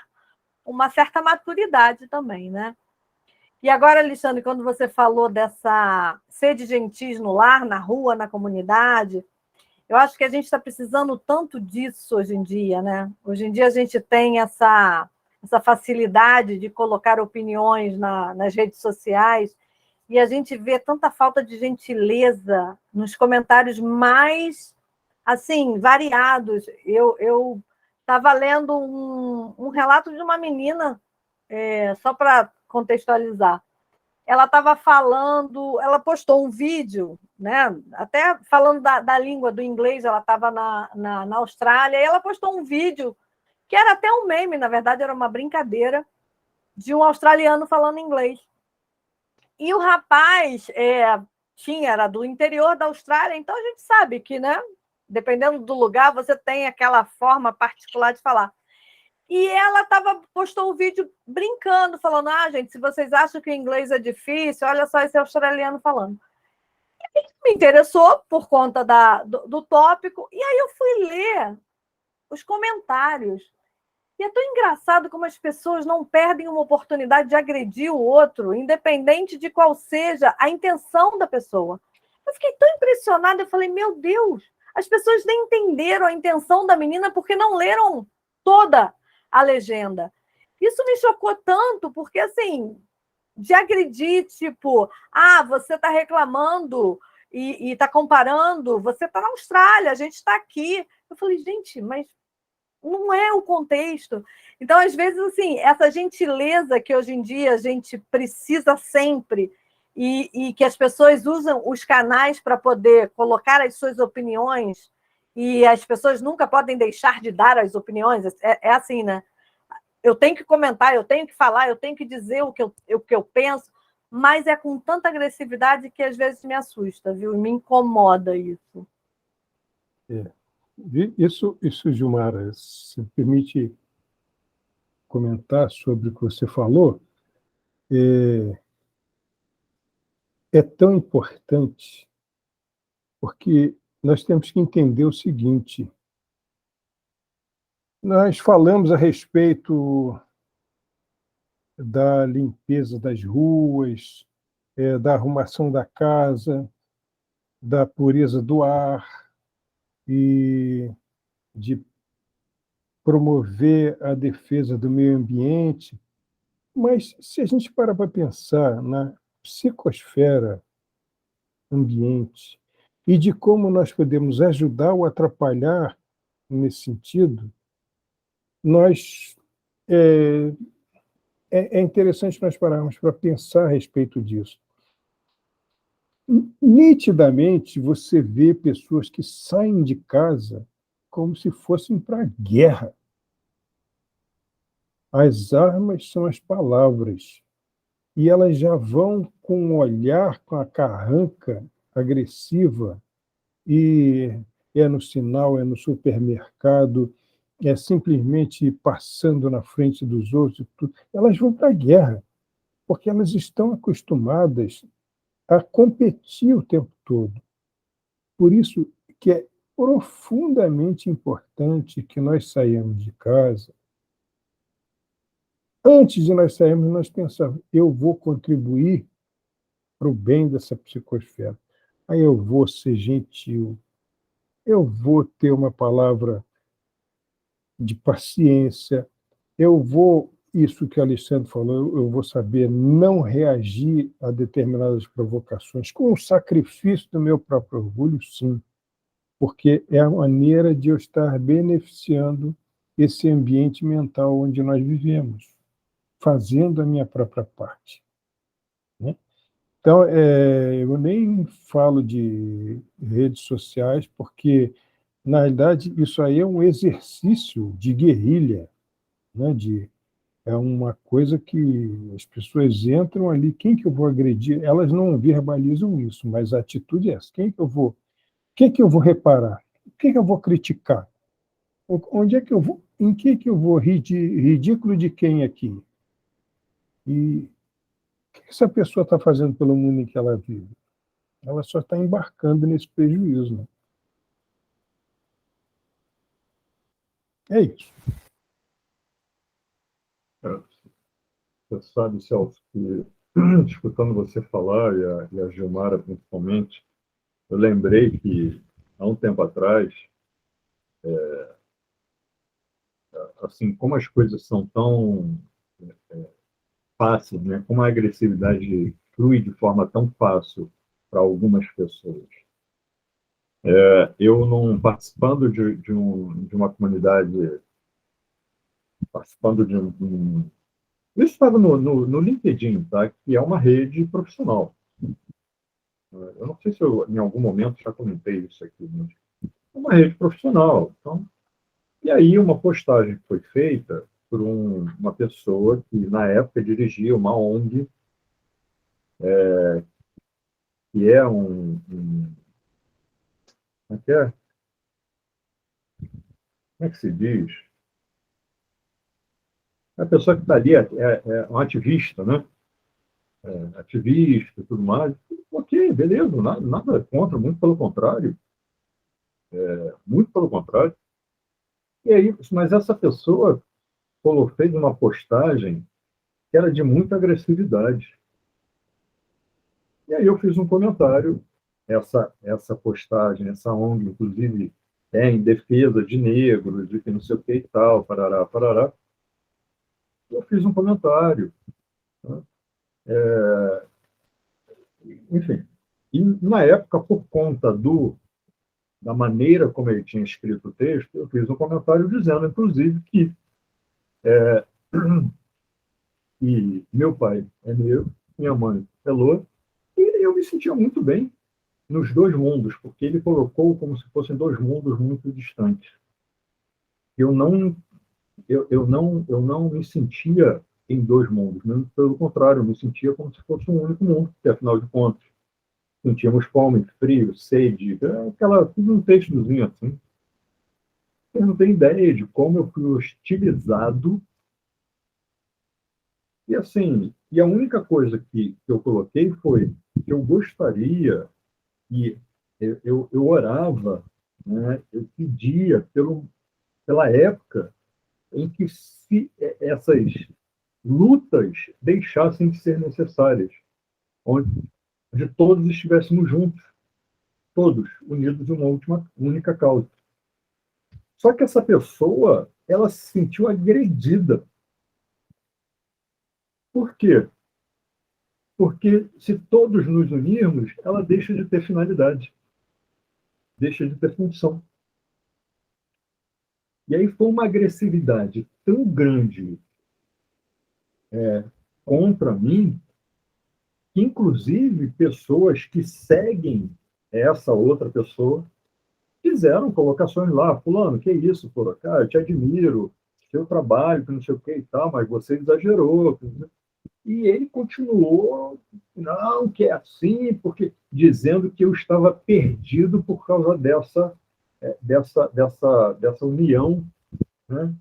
uma certa maturidade também, né? E agora, Alexandre, quando você falou dessa sede gentis no lar, na rua, na comunidade, eu acho que a gente está precisando tanto disso hoje em dia, né? Hoje em dia a gente tem essa facilidade de colocar opiniões nas redes sociais e a gente vê tanta falta de gentileza nos comentários mais, assim, variados. Eu estava lendo um relato de uma menina, só para contextualizar. Ela estava falando, ela postou um vídeo, né? Até falando da língua do inglês, ela estava na Austrália, e ela postou um vídeo que era até um meme, na verdade, era uma brincadeira, de um australiano falando inglês. E o rapaz era do interior da Austrália, então a gente sabe que, né, dependendo do lugar, você tem aquela forma particular de falar. E ela postou um vídeo brincando, falando, gente, se vocês acham que o inglês é difícil, olha só esse australiano falando. E me interessou por conta do tópico, e aí eu fui ler os comentários. E é tão engraçado como as pessoas não perdem uma oportunidade de agredir o outro, independente de qual seja a intenção da pessoa. Eu fiquei tão impressionada, eu falei, meu Deus, as pessoas nem entenderam a intenção da menina porque não leram toda a legenda. Isso me chocou tanto, porque, assim, de agredir, tipo, você está reclamando e está comparando, você está na Austrália, a gente está aqui. Eu falei, gente, mas não é o contexto. Então, às vezes, assim, essa gentileza que hoje em dia a gente precisa sempre e que as pessoas usam os canais para poder colocar as suas opiniões e as pessoas nunca podem deixar de dar as opiniões, é assim, né? eu tenho que comentar, eu tenho que falar, eu tenho que dizer o que eu penso, mas é com tanta agressividade que às vezes me assusta, viu? Me incomoda isso. Isso, Gilmara, se permite comentar sobre o que você falou, é tão importante, porque nós temos que entender o seguinte: nós falamos a respeito da limpeza das ruas, da arrumação da casa, da pureza do ar e de promover a defesa do meio ambiente, mas se a gente parar para pensar na psicosfera ambiente e de como nós podemos ajudar ou atrapalhar nesse sentido, nós é interessante nós pararmos para pensar a respeito disso. Nitidamente, você vê pessoas que saem de casa como se fossem para a guerra. As armas são as palavras, e elas já vão com um olhar, com a carranca agressiva, e é no sinal, é no supermercado, é simplesmente passando na frente dos outros. Tudo. Elas vão para a guerra, porque elas estão acostumadas a competir o tempo todo. Por isso que é profundamente importante que nós saímos de casa. Antes de nós sairmos, nós pensamos, eu vou contribuir para o bem dessa psicosfera. Aí eu vou ser gentil, eu vou ter uma palavra de paciência, eu vou, isso que o Alexandre falou, eu vou saber não reagir a determinadas provocações, com o sacrifício do meu próprio orgulho, sim, porque é a maneira de eu estar beneficiando esse ambiente mental onde nós vivemos, fazendo a minha própria parte. Né? Então, eu nem falo de redes sociais, porque, na realidade, isso aí é um exercício de guerrilha, né? É uma coisa que as pessoas entram ali, quem que eu vou agredir? Elas não verbalizam isso, mas a atitude é essa. Quem que eu vou reparar? O que eu vou criticar? Onde é que eu vou? Em que eu vou rir ridículo de quem aqui? E o que essa pessoa está fazendo pelo mundo em que ela vive? Ela só está embarcando nesse prejuízo. Né? É isso. Você sabe, Celso, que escutando você falar, e a Gilmara principalmente, eu lembrei que, há um tempo atrás, assim, como as coisas são tão fáceis, né? Como a agressividade flui de forma tão fácil para algumas pessoas. Eu, não participando de uma comunidade, participando de isso estava no LinkedIn, tá? Que é uma rede profissional. Eu não sei se eu, em algum momento, já comentei isso aqui, mas é uma rede profissional. Então, e aí, uma postagem que foi feita por uma pessoa que, na época, dirigia uma ONG, que é como é que se diz? A pessoa que está ali é um ativista, né? Ativista e tudo mais. Ok, beleza, nada contra, muito pelo contrário. Muito pelo contrário. E aí, mas essa pessoa fez uma postagem que era de muita agressividade. E aí eu fiz um comentário, essa postagem, essa ONG, inclusive, é em defesa de negros, de que não sei o que e tal, parará, parará. Eu fiz um comentário. Né? Enfim. E, na época, por conta da maneira como ele tinha escrito o texto, eu fiz um comentário dizendo, inclusive, que e meu pai é negro, minha mãe é loura, e eu me sentia muito bem nos dois mundos, porque ele colocou como se fossem dois mundos muito distantes. Eu não eu não me sentia em dois mundos, mesmo pelo contrário, eu me sentia como se fosse um único mundo, porque, afinal de contas, sentíamos fome, frio, sede, tudo um textozinho assim. Eu não tenho ideia de como eu fui hostilizado. E assim, a única coisa que eu coloquei foi que eu gostaria, e eu orava, né, eu pedia pela época em que essas lutas deixassem de ser necessárias, onde todos estivéssemos juntos, todos unidos em uma única causa. Só que essa pessoa, ela se sentiu agredida. Por quê? Porque se todos nos unirmos, ela deixa de ter finalidade, deixa de ter função. E aí foi uma agressividade tão grande contra mim, que inclusive pessoas que seguem essa outra pessoa fizeram colocações lá: fulano, que isso, pô, cara, eu te admiro, seu trabalho, que não sei o que e tal, mas você exagerou. E ele continuou, não, que é assim, porque dizendo que eu estava perdido por causa dessa união, né,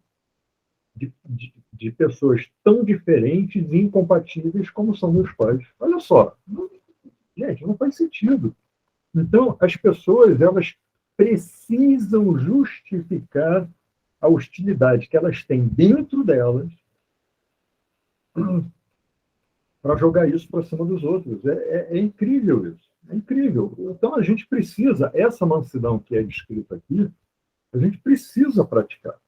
de pessoas tão diferentes e incompatíveis como são meus pais. Olha só, gente, não faz sentido. Então, as pessoas, elas precisam justificar a hostilidade que elas têm dentro delas para jogar isso para cima dos outros. É incrível isso. É incrível. Então, a gente precisa, essa mansidão que é descrita aqui, a gente precisa praticar.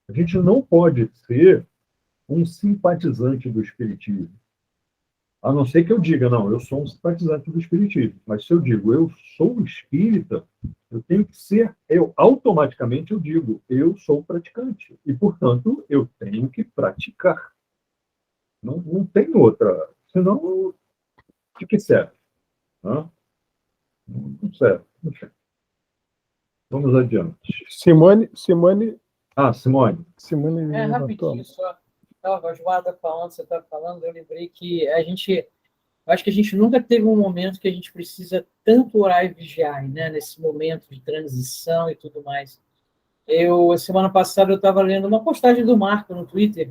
A gente não pode ser um simpatizante do espiritismo. A não ser que eu diga, não, eu sou um simpatizante do espiritismo. Mas se eu digo, eu sou espírita, eu tenho que ser, automaticamente eu digo, eu sou praticante. E, portanto, eu tenho que praticar. Não tem outra. Senão, de que serve? Não serve. Vamos adiante. Simone. Simone. Simone rapidinho só. A Joada falando, você está falando, eu lembrei que acho que a gente nunca teve um momento que a gente precisa tanto orar e vigiar, né? Nesse momento de transição e tudo mais. Semana passada, eu estava lendo uma postagem do Marco no Twitter,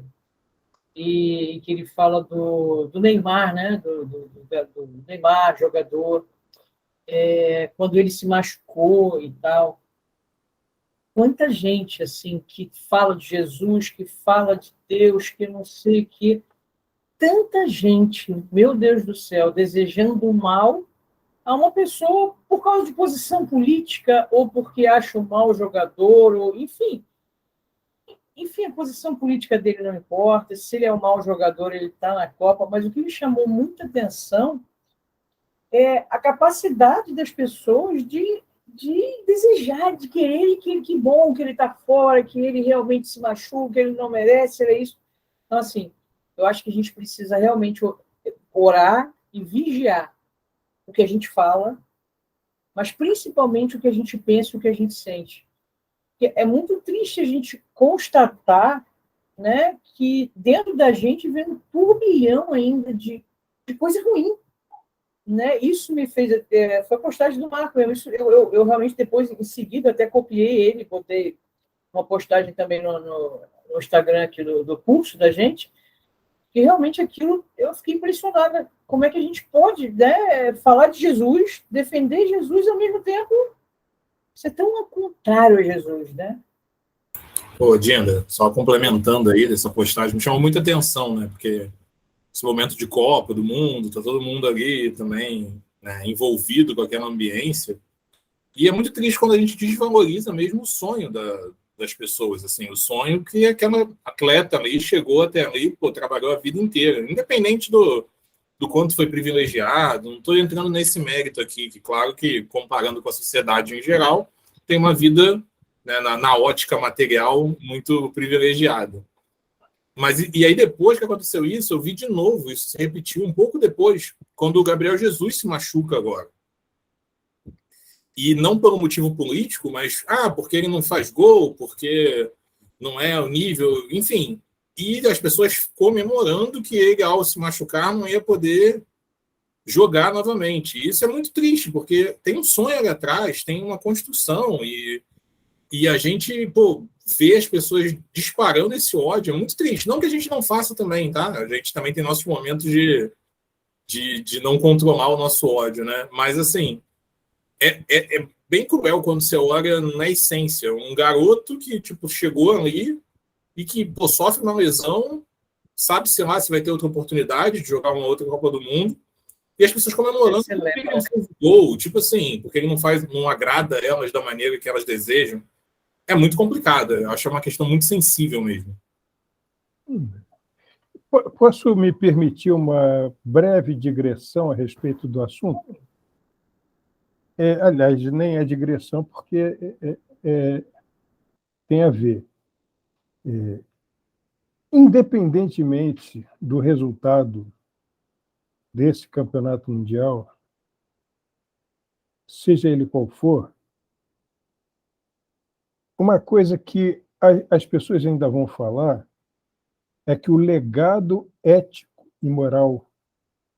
e que ele fala do Neymar, né? Do Neymar, jogador, quando ele se machucou e tal. Quanta gente assim que fala de Jesus, que fala de Deus, que não sei o que. Tanta gente, meu Deus do céu, desejando mal a uma pessoa por causa de posição política, ou porque acha um mau jogador, ou enfim. Enfim, a posição política dele não importa, se ele é um mau jogador, ele está na Copa, mas o que me chamou muita atenção é a capacidade das pessoas de desejar, de querer, que bom que ele está fora, que ele realmente se machuca, que ele não merece, é isso. Então, assim, eu acho que a gente precisa realmente orar e vigiar o que a gente fala, mas principalmente o que a gente pensa e o que a gente sente. É muito triste a gente constatar, né, que dentro da gente vem um turbilhão ainda de coisa ruim. Né? Isso me fez... foi a postagem do Marco. Eu realmente, depois, em seguida, até copiei ele, botei uma postagem também no Instagram aqui do curso da gente, que realmente aquilo, eu fiquei impressionada. Como é que a gente pode, né, falar de Jesus, defender Jesus, e ao mesmo tempo ser tão ao contrário a Jesus, né? Pô, Dinda, só complementando aí dessa postagem, me chamou muita atenção, né? Porque esse momento de Copa do Mundo, tá todo mundo ali também, né, envolvido com aquela ambiência. E é muito triste quando a gente desvaloriza mesmo o sonho das pessoas, assim, o sonho que aquela atleta ali chegou até ali, pô, trabalhou a vida inteira, independente do quanto foi privilegiado. Não estou entrando nesse mérito aqui, que claro que, comparando com a sociedade em geral, tem uma vida, né, na ótica material muito privilegiada. Mas, e aí, depois que aconteceu isso, eu vi de novo, isso se repetiu um pouco depois, quando o Gabriel Jesus se machuca agora. E não pelo motivo político, mas porque ele não faz gol, porque não é o nível, enfim. E as pessoas comemorando que ele, ao se machucar, não ia poder jogar novamente. Isso é muito triste, porque tem um sonho ali atrás, tem uma construção, e a gente, pô, ver as pessoas disparando esse ódio é muito triste. Não que a gente não faça também, tá? A gente também tem nossos momentos de não controlar o nosso ódio, né? Mas, assim, é bem cruel quando você olha na essência. Um garoto que, tipo, chegou ali e que, pô, sofre uma lesão, sabe-se lá se vai ter outra oportunidade de jogar uma outra Copa do Mundo, e as pessoas comemorando porque ele não fez gol, tipo assim, porque ele não agrada elas da maneira que elas desejam. É muito complicado. Eu acho uma questão muito sensível mesmo. Posso me permitir uma breve digressão a respeito do assunto? Aliás, nem é digressão, porque tem a ver. Independentemente do resultado desse campeonato mundial, seja ele qual for, uma coisa que as pessoas ainda vão falar é que o legado ético e moral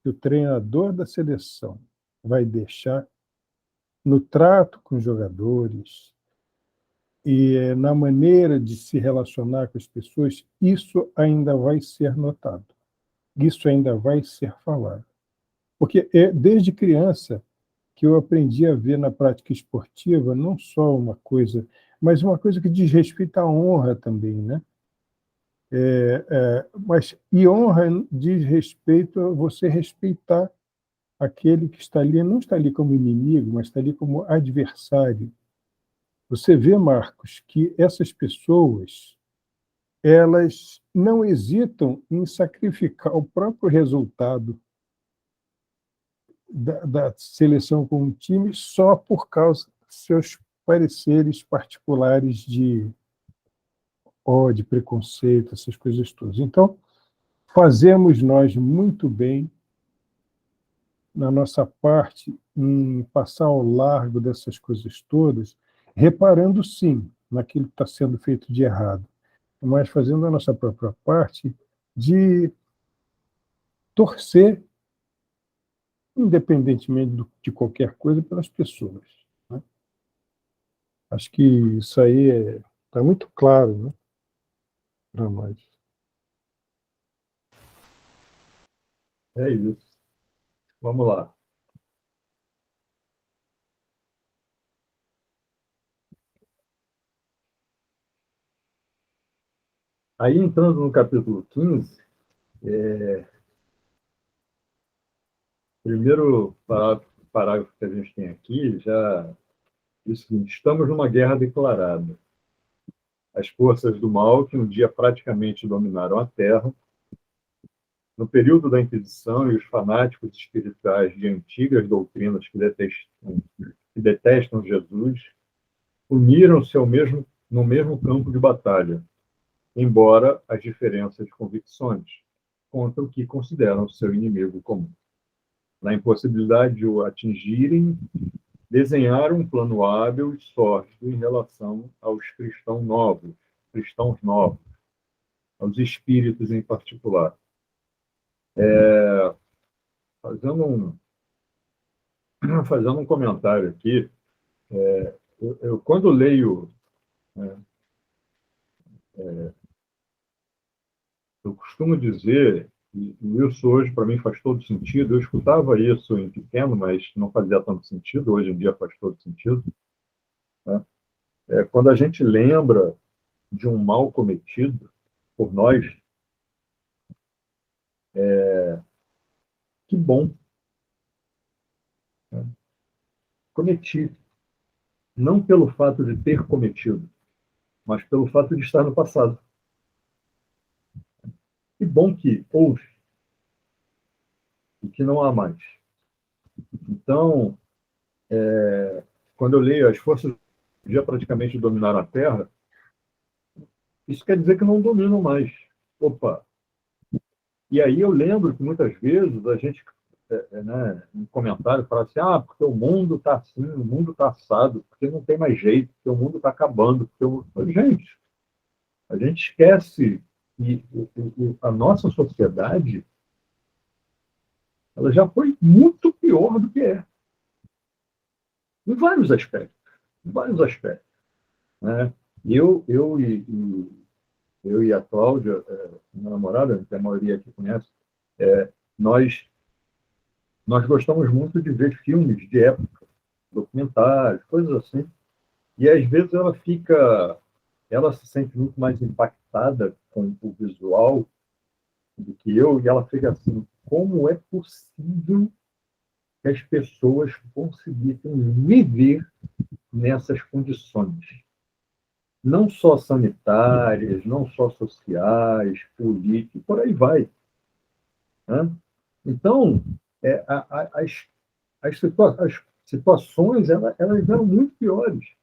que o treinador da seleção vai deixar no trato com os jogadores e na maneira de se relacionar com as pessoas, isso ainda vai ser notado. Isso ainda vai ser falado. Porque desde criança que eu aprendi a ver na prática esportiva não só uma coisa, mas uma coisa que diz respeito à honra também, né? E honra diz respeito a você respeitar aquele que está ali, não está ali como inimigo, mas está ali como adversário. Você vê, Marcos, que essas pessoas, elas não hesitam em sacrificar o próprio resultado da seleção com o time só por causa dos seus pareceres particulares de ódio, preconceito, essas coisas todas. Então, fazemos nós muito bem na nossa parte em passar ao largo dessas coisas todas, reparando sim naquilo que está sendo feito de errado, mas fazendo a nossa própria parte de torcer, independentemente de qualquer coisa, pelas pessoas, né? Acho que isso aí está muito claro, né, para nós. É isso. Vamos lá. Aí, entrando no capítulo 15, primeiro parágrafo que a gente tem aqui já diz o seguinte: estamos numa guerra declarada. As forças do mal, que um dia praticamente dominaram a Terra, no período da Inquisição, e os fanáticos espirituais de antigas doutrinas que detestam Jesus, uniram-se no mesmo campo de batalha, embora as diferenças de convicções, contra o que consideram seu inimigo comum. Na impossibilidade de o atingirem, desenharam um plano hábil e sórdido em relação aos cristãos novos, aos espíritos em particular. Fazendo um comentário aqui, eu quando leio, eu costumo dizer, e isso hoje para mim faz todo sentido, eu escutava isso em pequeno, mas não fazia tanto sentido, hoje em dia faz todo sentido, né? Quando a gente lembra de um mal cometido por nós, que bom, né? Cometi, não pelo fato de ter cometido, mas pelo fato de estar no passado. Que bom que houve e que não há mais. Então, quando eu leio as forças já praticamente dominaram a Terra, isso quer dizer que não dominam mais. Opa! E aí eu lembro que muitas vezes a gente, né, em comentário, fala assim, porque o mundo está assim, o mundo está assado, porque não tem mais jeito, porque o mundo está acabando. Gente, A gente esquece que a nossa sociedade ela já foi muito pior do que é. Em vários aspectos. Em vários aspectos. Né? Eu e a Cláudia, minha namorada, que a maioria aqui conhece, nós gostamos muito de ver filmes de época, documentários, coisas assim. E às vezes ela se sente muito mais impactada com o visual do que eu, e ela fica assim, como é possível que as pessoas conseguissem viver nessas condições? Não só sanitárias, não só sociais, políticas, por aí vai. Né? Então, as situações elas eram muito piores.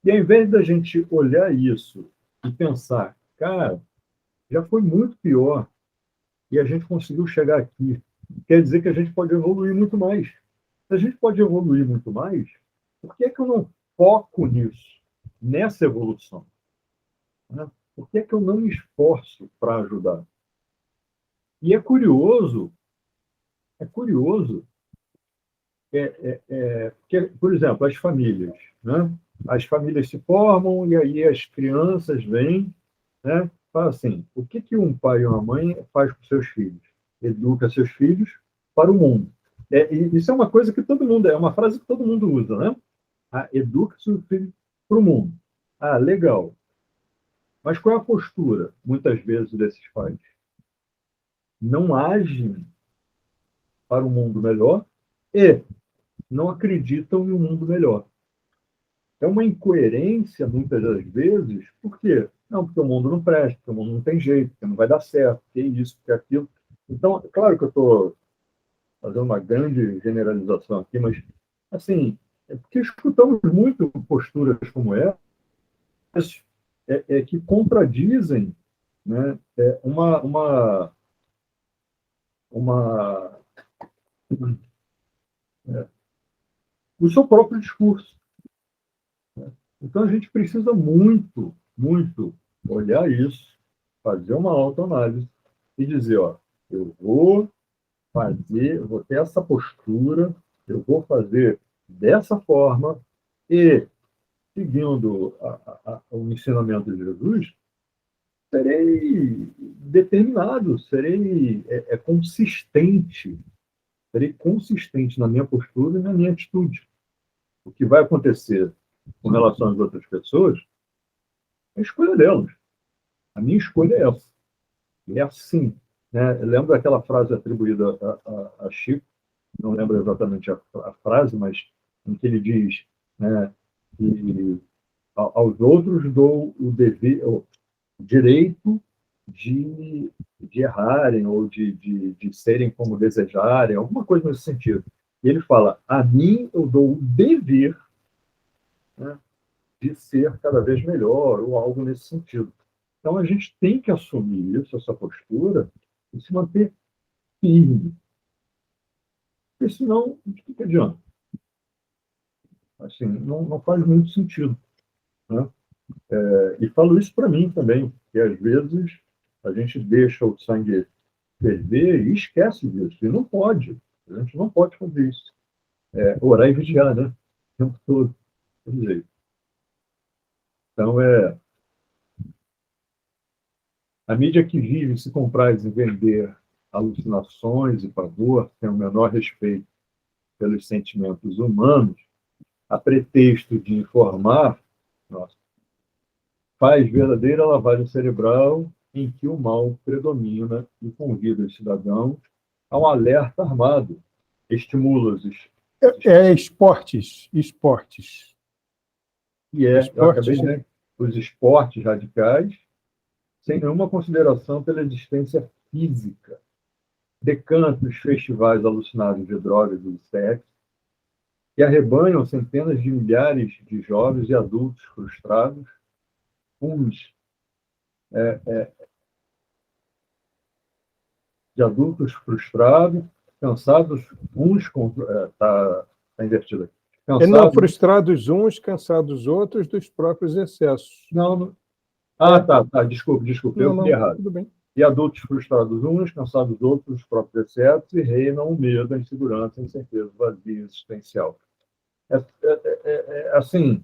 E ao invés da gente olhar isso e pensar, cara, já foi muito pior e a gente conseguiu chegar aqui, quer dizer que a gente pode evoluir muito mais. Se a gente pode evoluir muito mais, por que é que eu não foco nisso, nessa evolução? Né? Por que é que eu não me esforço para ajudar? E é curioso, que, por exemplo, as famílias, né? As famílias se formam e aí as crianças vêm, né? Fala assim, o que um pai e uma mãe faz com seus filhos? Educa seus filhos para o mundo. E isso é uma coisa que todo mundo, é uma frase que todo mundo usa, né? Educa seus filhos para o mundo. Legal. Mas qual é a postura, muitas vezes, desses pais? Não agem para um mundo melhor e não acreditam em um mundo melhor. É uma incoerência, muitas das vezes, por quê? Não, porque o mundo não presta, porque o mundo não tem jeito, porque não vai dar certo, porque isso, porque aquilo. Então, é claro que eu estou fazendo uma grande generalização aqui, mas, assim, é porque escutamos muito posturas como essa, que contradizem, né, o seu próprio discurso. Então, a gente precisa muito, muito olhar isso, fazer uma autoanálise e dizer, eu vou ter essa postura, eu vou fazer dessa forma e, seguindo o ensinamento de Jesus, serei determinado, serei consistente na minha postura e na minha atitude. O que vai acontecer com relação às outras pessoas é a escolha delas. A minha escolha é essa. E é assim. Né? Eu lembro daquela frase atribuída a Chico, não lembro exatamente a frase, mas em que ele diz, né, que aos outros dou o direito de errarem ou de serem como desejarem, alguma coisa nesse sentido. E ele fala, a mim eu dou o dever, né, de ser cada vez melhor, ou algo nesse sentido. Então, a gente tem que assumir isso, essa postura, e se manter firme. Porque senão, o que adianta? Assim, não faz muito sentido. Né? E falo isso para mim também, porque às vezes a gente deixa o sangue ferver e esquece disso. E não pode. A gente não pode fazer isso. Orar e vigiar, né? O tempo todo. Então, a mídia que vive se compraz em vender alucinações e pavor, tem o menor respeito pelos sentimentos humanos, a pretexto de informar, faz verdadeira lavagem cerebral em que o mal predomina e convida os cidadãos a um alerta armado, estimula-os. Esportes. Eu acabei de dizer, os esportes radicais, sem nenhuma consideração pela existência física. Decantos, festivais alucinados de drogas e de sexo, que arrebanham centenas de milhares de jovens e adultos frustrados, cansados, está invertido aqui. Não frustrados uns, cansados outros dos próprios excessos. Não, Tá. Desculpa, eu Não, li errado. tudo bem. E adultos frustrados uns, cansados outros, os próprios excessos, e reinam o medo, a insegurança, a incerteza, o vazio existencial. Assim,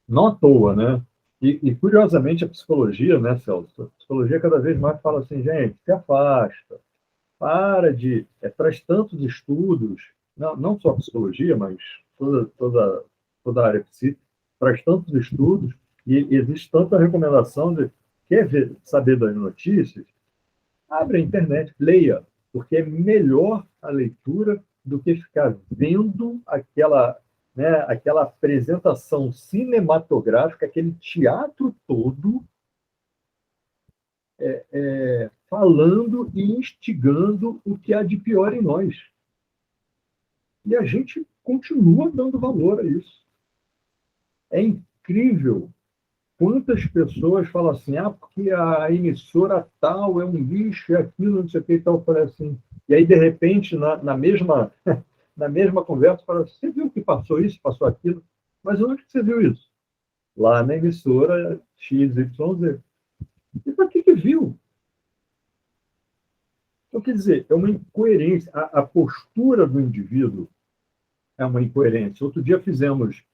não à toa, né? E, curiosamente, a psicologia, né, Celso? A psicologia cada vez mais fala assim, gente, se afasta, para de... traz tantos estudos, não só a psicologia, mas toda a área psíquica, traz tantos estudos e existe tanta recomendação de saber das notícias, abre a internet, leia, porque é melhor a leitura do que ficar vendo aquela apresentação cinematográfica, aquele teatro todo, falando e instigando o que há de pior em nós. E a gente continua dando valor a isso. É incrível quantas pessoas falam assim, porque a emissora tal é um lixo, é aquilo, não sei o que e tal, parece assim. E aí, de repente, na mesma conversa, fala, você viu que passou isso, passou aquilo? Mas onde que você viu isso? Lá na emissora XYZ. E para que viu? Então, quer dizer, é uma incoerência. A postura do indivíduo é uma incoerência. Outro dia fizemos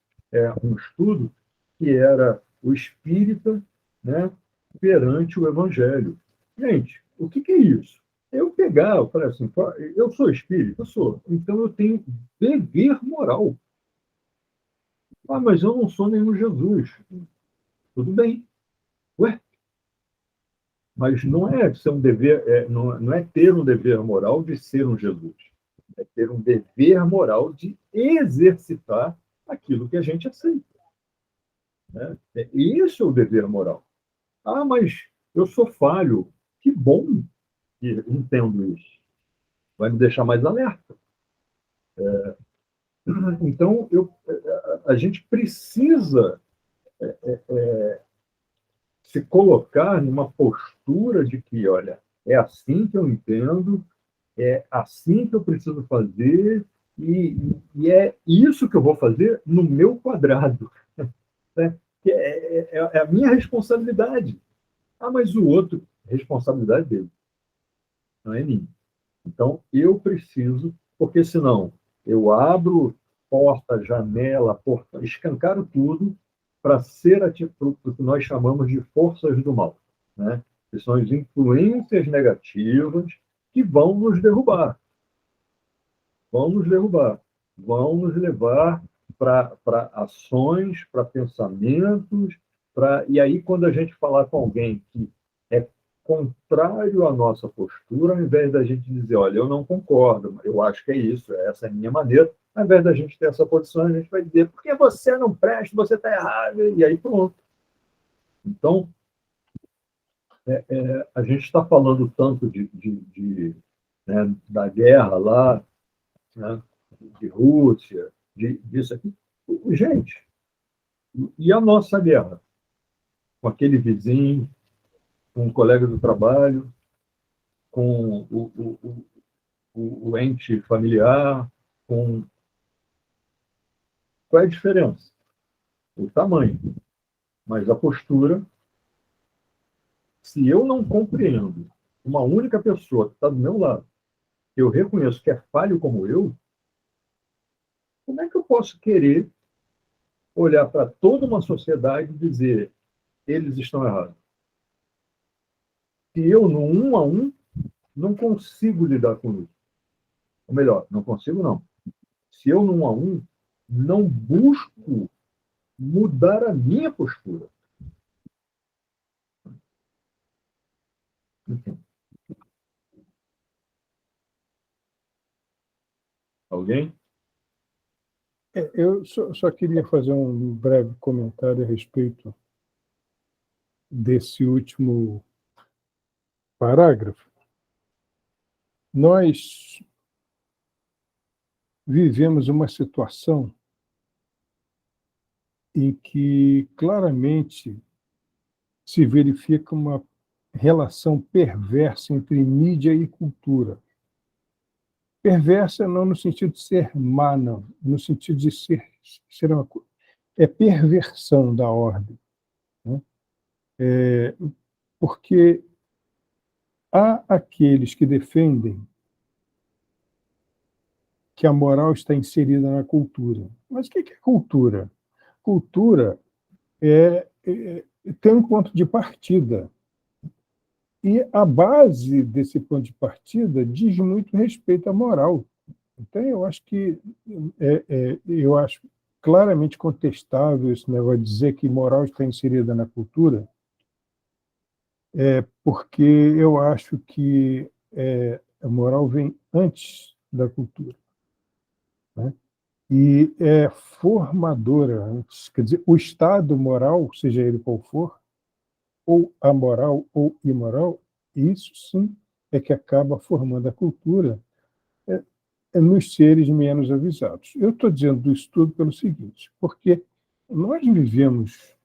um estudo que era o espírita, né, perante o evangelho. Gente, o que é isso? Eu falei assim, eu sou espírita? Eu sou. Então eu tenho dever moral. Mas eu não sou nenhum Jesus. Tudo bem. Ué? Mas não é ser um dever, não é ter um dever moral de ser um Jesus. É ter um dever moral de exercitar aquilo que a gente aceita. Né? Isso é o dever moral. Mas eu sou falho. Que bom que entendo isso. Vai me deixar mais alerta. Então, a gente precisa se colocar numa postura de que, olha, é assim que eu entendo, é assim que eu preciso fazer, e é isso que eu vou fazer no meu quadrado. Né? É a minha responsabilidade. Mas o outro, responsabilidade dele, não é minha. Então, eu preciso, porque senão eu abro porta, janela, porta, escancaro tudo para ser o que nós chamamos de forças do mal, né? Que são as influências negativas que vão nos derrubar. Vão nos derrubar. Vão nos levar para ações, para pensamentos, e aí, quando a gente falar com alguém que é contrário à nossa postura, ao invés da gente dizer, olha, eu não concordo, eu acho que é isso, essa é a minha maneira, ao invés da gente ter essa posição, a gente vai dizer, porque você não presta, você está errado, e aí pronto. Então, a gente está falando tanto né, da guerra lá, né, de Rússia, disso aqui. Gente, e a nossa guerra? Com aquele vizinho, com um colega do trabalho, com o ente familiar, Qual é a diferença? O tamanho. Mas a postura, se eu não compreendo uma única pessoa que está do meu lado, que eu reconheço que é falho como eu, como é que eu posso querer olhar para toda uma sociedade e dizer eles estão errados? Se eu, no 1 a 1, não consigo lidar com isso. Ou melhor, não consigo não. Se eu, no 1 a 1, não busco mudar a minha postura. Enfim. Alguém? Eu só queria fazer um breve comentário a respeito desse último parágrafo. Nós vivemos uma situação em que claramente se verifica uma relação perversa entre mídia e cultura. Perversa não no sentido de ser má, não, no sentido de ser uma coisa. É perversão da ordem. Né? Porque há aqueles que defendem que a moral está inserida na cultura. Mas o que é cultura? Cultura tem um ponto de partida. E a base desse ponto de partida diz muito respeito à moral. Então, eu acho que eu acho claramente contestável esse negócio de dizer que moral está inserida na cultura, porque eu acho que a moral vem antes da cultura, né? E é formadora antes. Quer dizer, o estado moral, seja ele qual for, ou amoral ou imoral, isso sim é que acaba formando a cultura nos seres menos avisados. Eu estou dizendo isso tudo pelo seguinte, porque nós vivemos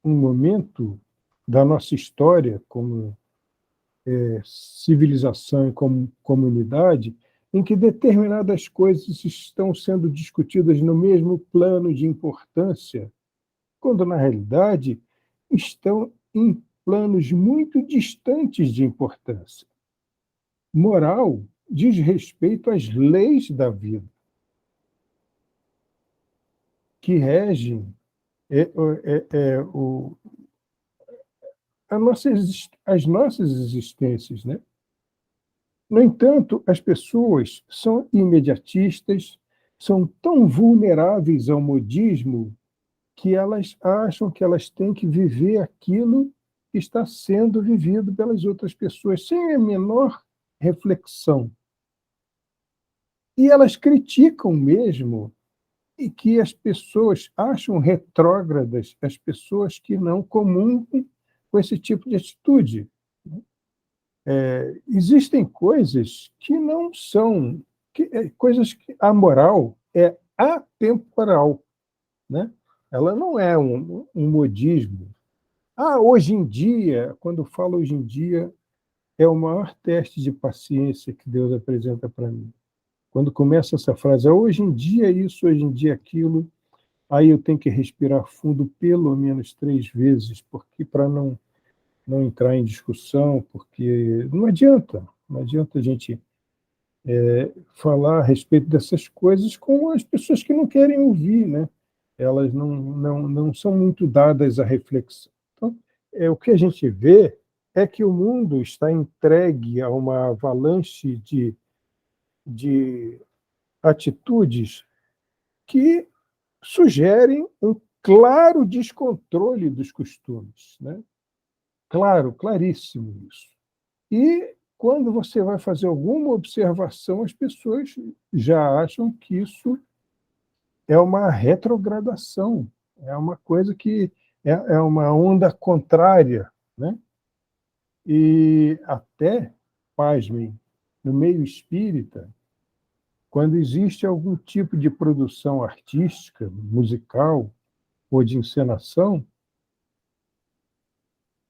um momento da nossa história como civilização e como comunidade em que determinadas coisas estão sendo discutidas no mesmo plano de importância, quando, na realidade, estão em planos muito distantes de importância. Moral diz respeito às leis da vida, que regem as nossas existências, né? No entanto, as pessoas são imediatistas, são tão vulneráveis ao modismo que elas acham que elas têm que viver aquilo que está sendo vivido pelas outras pessoas, sem a menor reflexão. E elas criticam mesmo e que as pessoas acham retrógradas as pessoas que não comungam com esse tipo de atitude. Existem coisas que não são... coisas que a moral é atemporal, né? Ela não é um modismo. Hoje em dia, quando eu falo hoje em dia, é o maior teste de paciência que Deus apresenta para mim. Quando começa essa frase, hoje em dia isso, hoje em dia aquilo, aí eu tenho que respirar fundo pelo menos 3 vezes, porque para não entrar em discussão, porque não adianta a gente falar a respeito dessas coisas com as pessoas que não querem ouvir, né? Elas não são muito dadas à reflexão. Então, o que a gente vê é que o mundo está entregue a uma avalanche de atitudes que sugerem um claro descontrole dos costumes, né? Claro, claríssimo isso. E quando você vai fazer alguma observação, as pessoas já acham que isso é uma retrogradação, é uma coisa que é uma onda contrária, né? E até, pasmem, no meio espírita, quando existe algum tipo de produção artística, musical ou de encenação,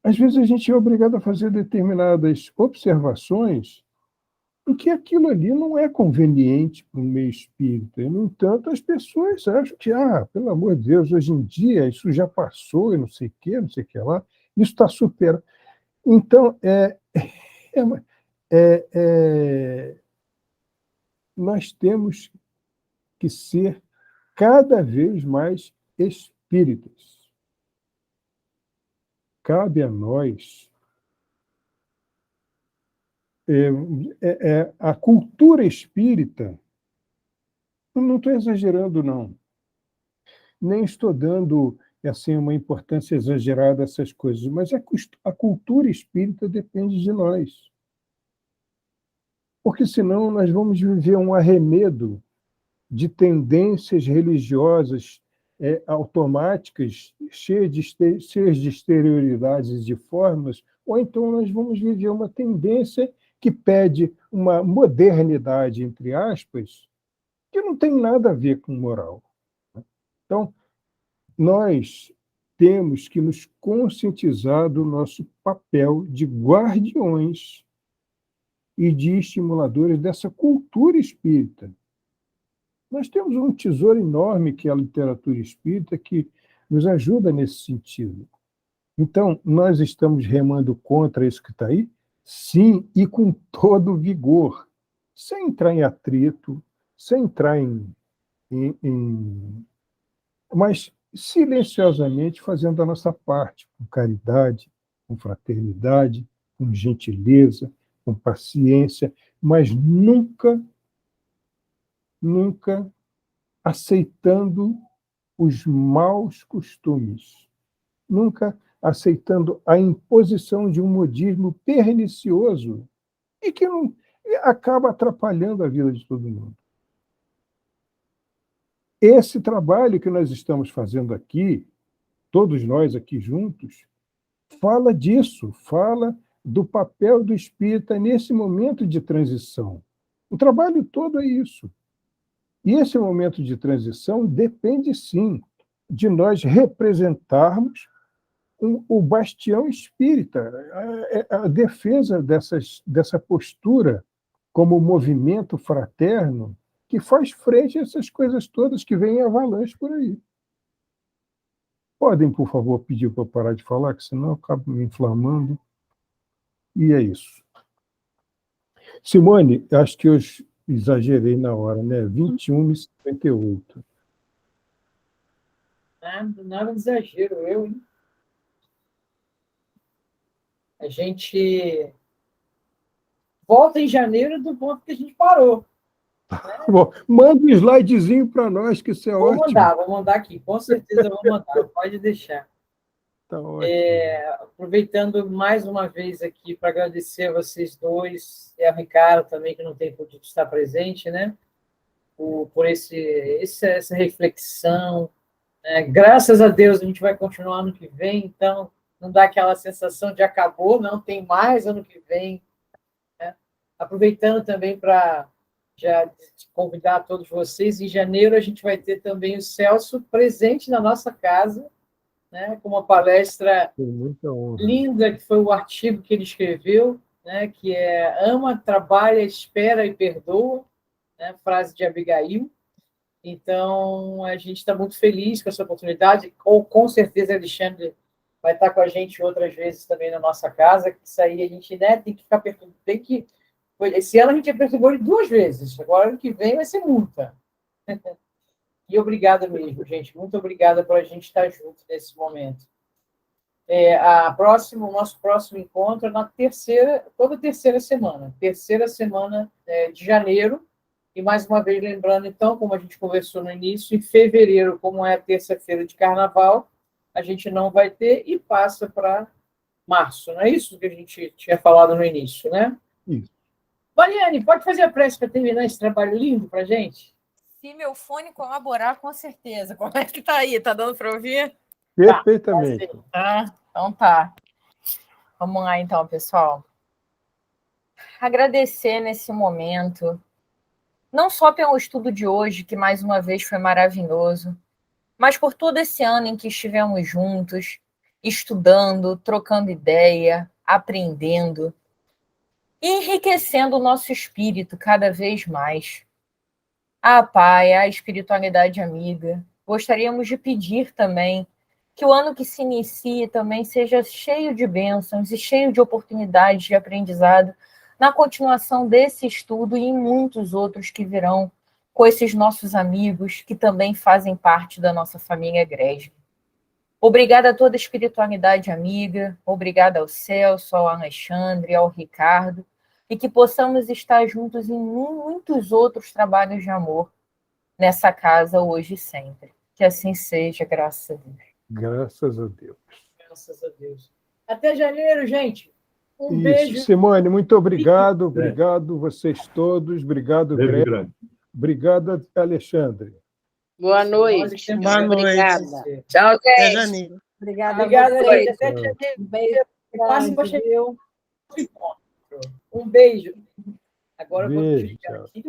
às vezes a gente é obrigado a fazer determinadas observações em que aquilo ali não é conveniente para o meio espírita. E, no entanto, as pessoas acham que, pelo amor de Deus, hoje em dia isso já passou e não sei o quê, não sei o que lá, isso está super. Então, nós temos que ser cada vez mais espíritas. Cabe a nós a cultura espírita, não estou exagerando, não. Nem estou dando assim, uma importância exagerada a essas coisas, mas a cultura espírita depende de nós. Porque senão nós vamos viver um arremedo de tendências religiosas automáticas, cheias de exterioridades e de formas, ou então nós vamos viver uma tendência que pede uma modernidade, entre aspas, que não tem nada a ver com moral. Então, nós temos que nos conscientizar do nosso papel de guardiões e de estimuladores dessa cultura espírita. Nós temos um tesouro enorme que é a literatura espírita que nos ajuda nesse sentido. Então, nós estamos remando contra isso que está aí? Sim, e com todo vigor, sem entrar em atrito, sem entrar mas silenciosamente fazendo a nossa parte, com caridade, com fraternidade, com gentileza, com paciência, mas nunca, nunca aceitando os maus costumes, nunca aceitando a imposição de um modismo pernicioso e que não, acaba atrapalhando a vida de todo mundo. Esse trabalho que nós estamos fazendo aqui, todos nós aqui juntos, fala disso, fala do papel do espírita nesse momento de transição. O trabalho todo é isso. E esse momento de transição depende, sim, de nós representarmos o bastião espírita, a defesa dessa postura como movimento fraterno que faz frente a essas coisas todas que vêm em avalanche por aí. Podem, por favor, pedir para eu parar de falar, que senão eu acabo me inflamando. E é isso. Simone, acho que eu exagerei na hora, né? 21h58. Nada de exagero, hein? A gente volta em janeiro do ponto que a gente parou. Bom, manda um slidezinho para nós, que isso é ótimo. Vou mandar aqui, com certeza vou mandar, pode deixar. Tá ótimo. Aproveitando mais uma vez aqui para agradecer a vocês dois, e a Ricardo também, que não tem podido estar presente, né? Por essa reflexão. Graças a Deus, a gente vai continuar ano que vem, então não dá aquela sensação de acabou, não, tem mais ano que vem. Né? Aproveitando também para já convidar todos vocês, em janeiro a gente vai ter também o Celso presente na nossa casa, né, com uma palestra linda, que foi o artigo que ele escreveu, né, que é Ama, Trabalha, Espera e Perdoa, né, frase de Abigail. Então, a gente está muito feliz com essa oportunidade, com certeza Alexandre vai estar com a gente outras vezes também na nossa casa, que isso aí a gente, né, tem que ficar perturbado, esse ano a gente perturbou ele 2 vezes, agora ano que vem vai ser multa. E obrigada mesmo, gente. Muito obrigada por a gente estar junto nesse momento. O nosso próximo encontro é toda terceira semana de janeiro. E mais uma vez lembrando, então, como a gente conversou no início, em fevereiro, como é a terça-feira de carnaval, a gente não vai ter e passa para março. Não é isso que a gente tinha falado no início, né? Isso. Mariane, pode fazer a prece para terminar esse trabalho lindo para a gente? Se meu fone colaborar, com certeza. Como é que tá aí? Tá dando para ouvir? Perfeitamente. Então tá. Vamos lá, então, pessoal. Agradecer nesse momento, não só pelo estudo de hoje, que mais uma vez foi maravilhoso, mas por todo esse ano em que estivemos juntos, estudando, trocando ideia, aprendendo, e enriquecendo o nosso espírito cada vez mais. Pai, a espiritualidade amiga, gostaríamos de pedir também que o ano que se inicie também seja cheio de bênçãos e cheio de oportunidades de aprendizado na continuação desse estudo e em muitos outros que virão com esses nossos amigos que também fazem parte da nossa família Gresg. Obrigada a toda a espiritualidade amiga, obrigada ao Celso, ao Alexandre, ao Ricardo, e que possamos estar juntos em muitos outros trabalhos de amor nessa casa hoje e sempre. Que assim seja, graças a Deus. Graças a Deus. Graças a Deus. Até janeiro, gente. Beijo. Simone, muito obrigado. Obrigado vocês todos. Obrigado, Greg. Obrigado, Alexandre. Boa noite. Obrigada. Tchau, Até gente. janeiro. Obrigada, gente. Até janeiro. janeiro. Um beijo grande, viu? Um beijo. Agora Beijo, eu vou desligar aqui.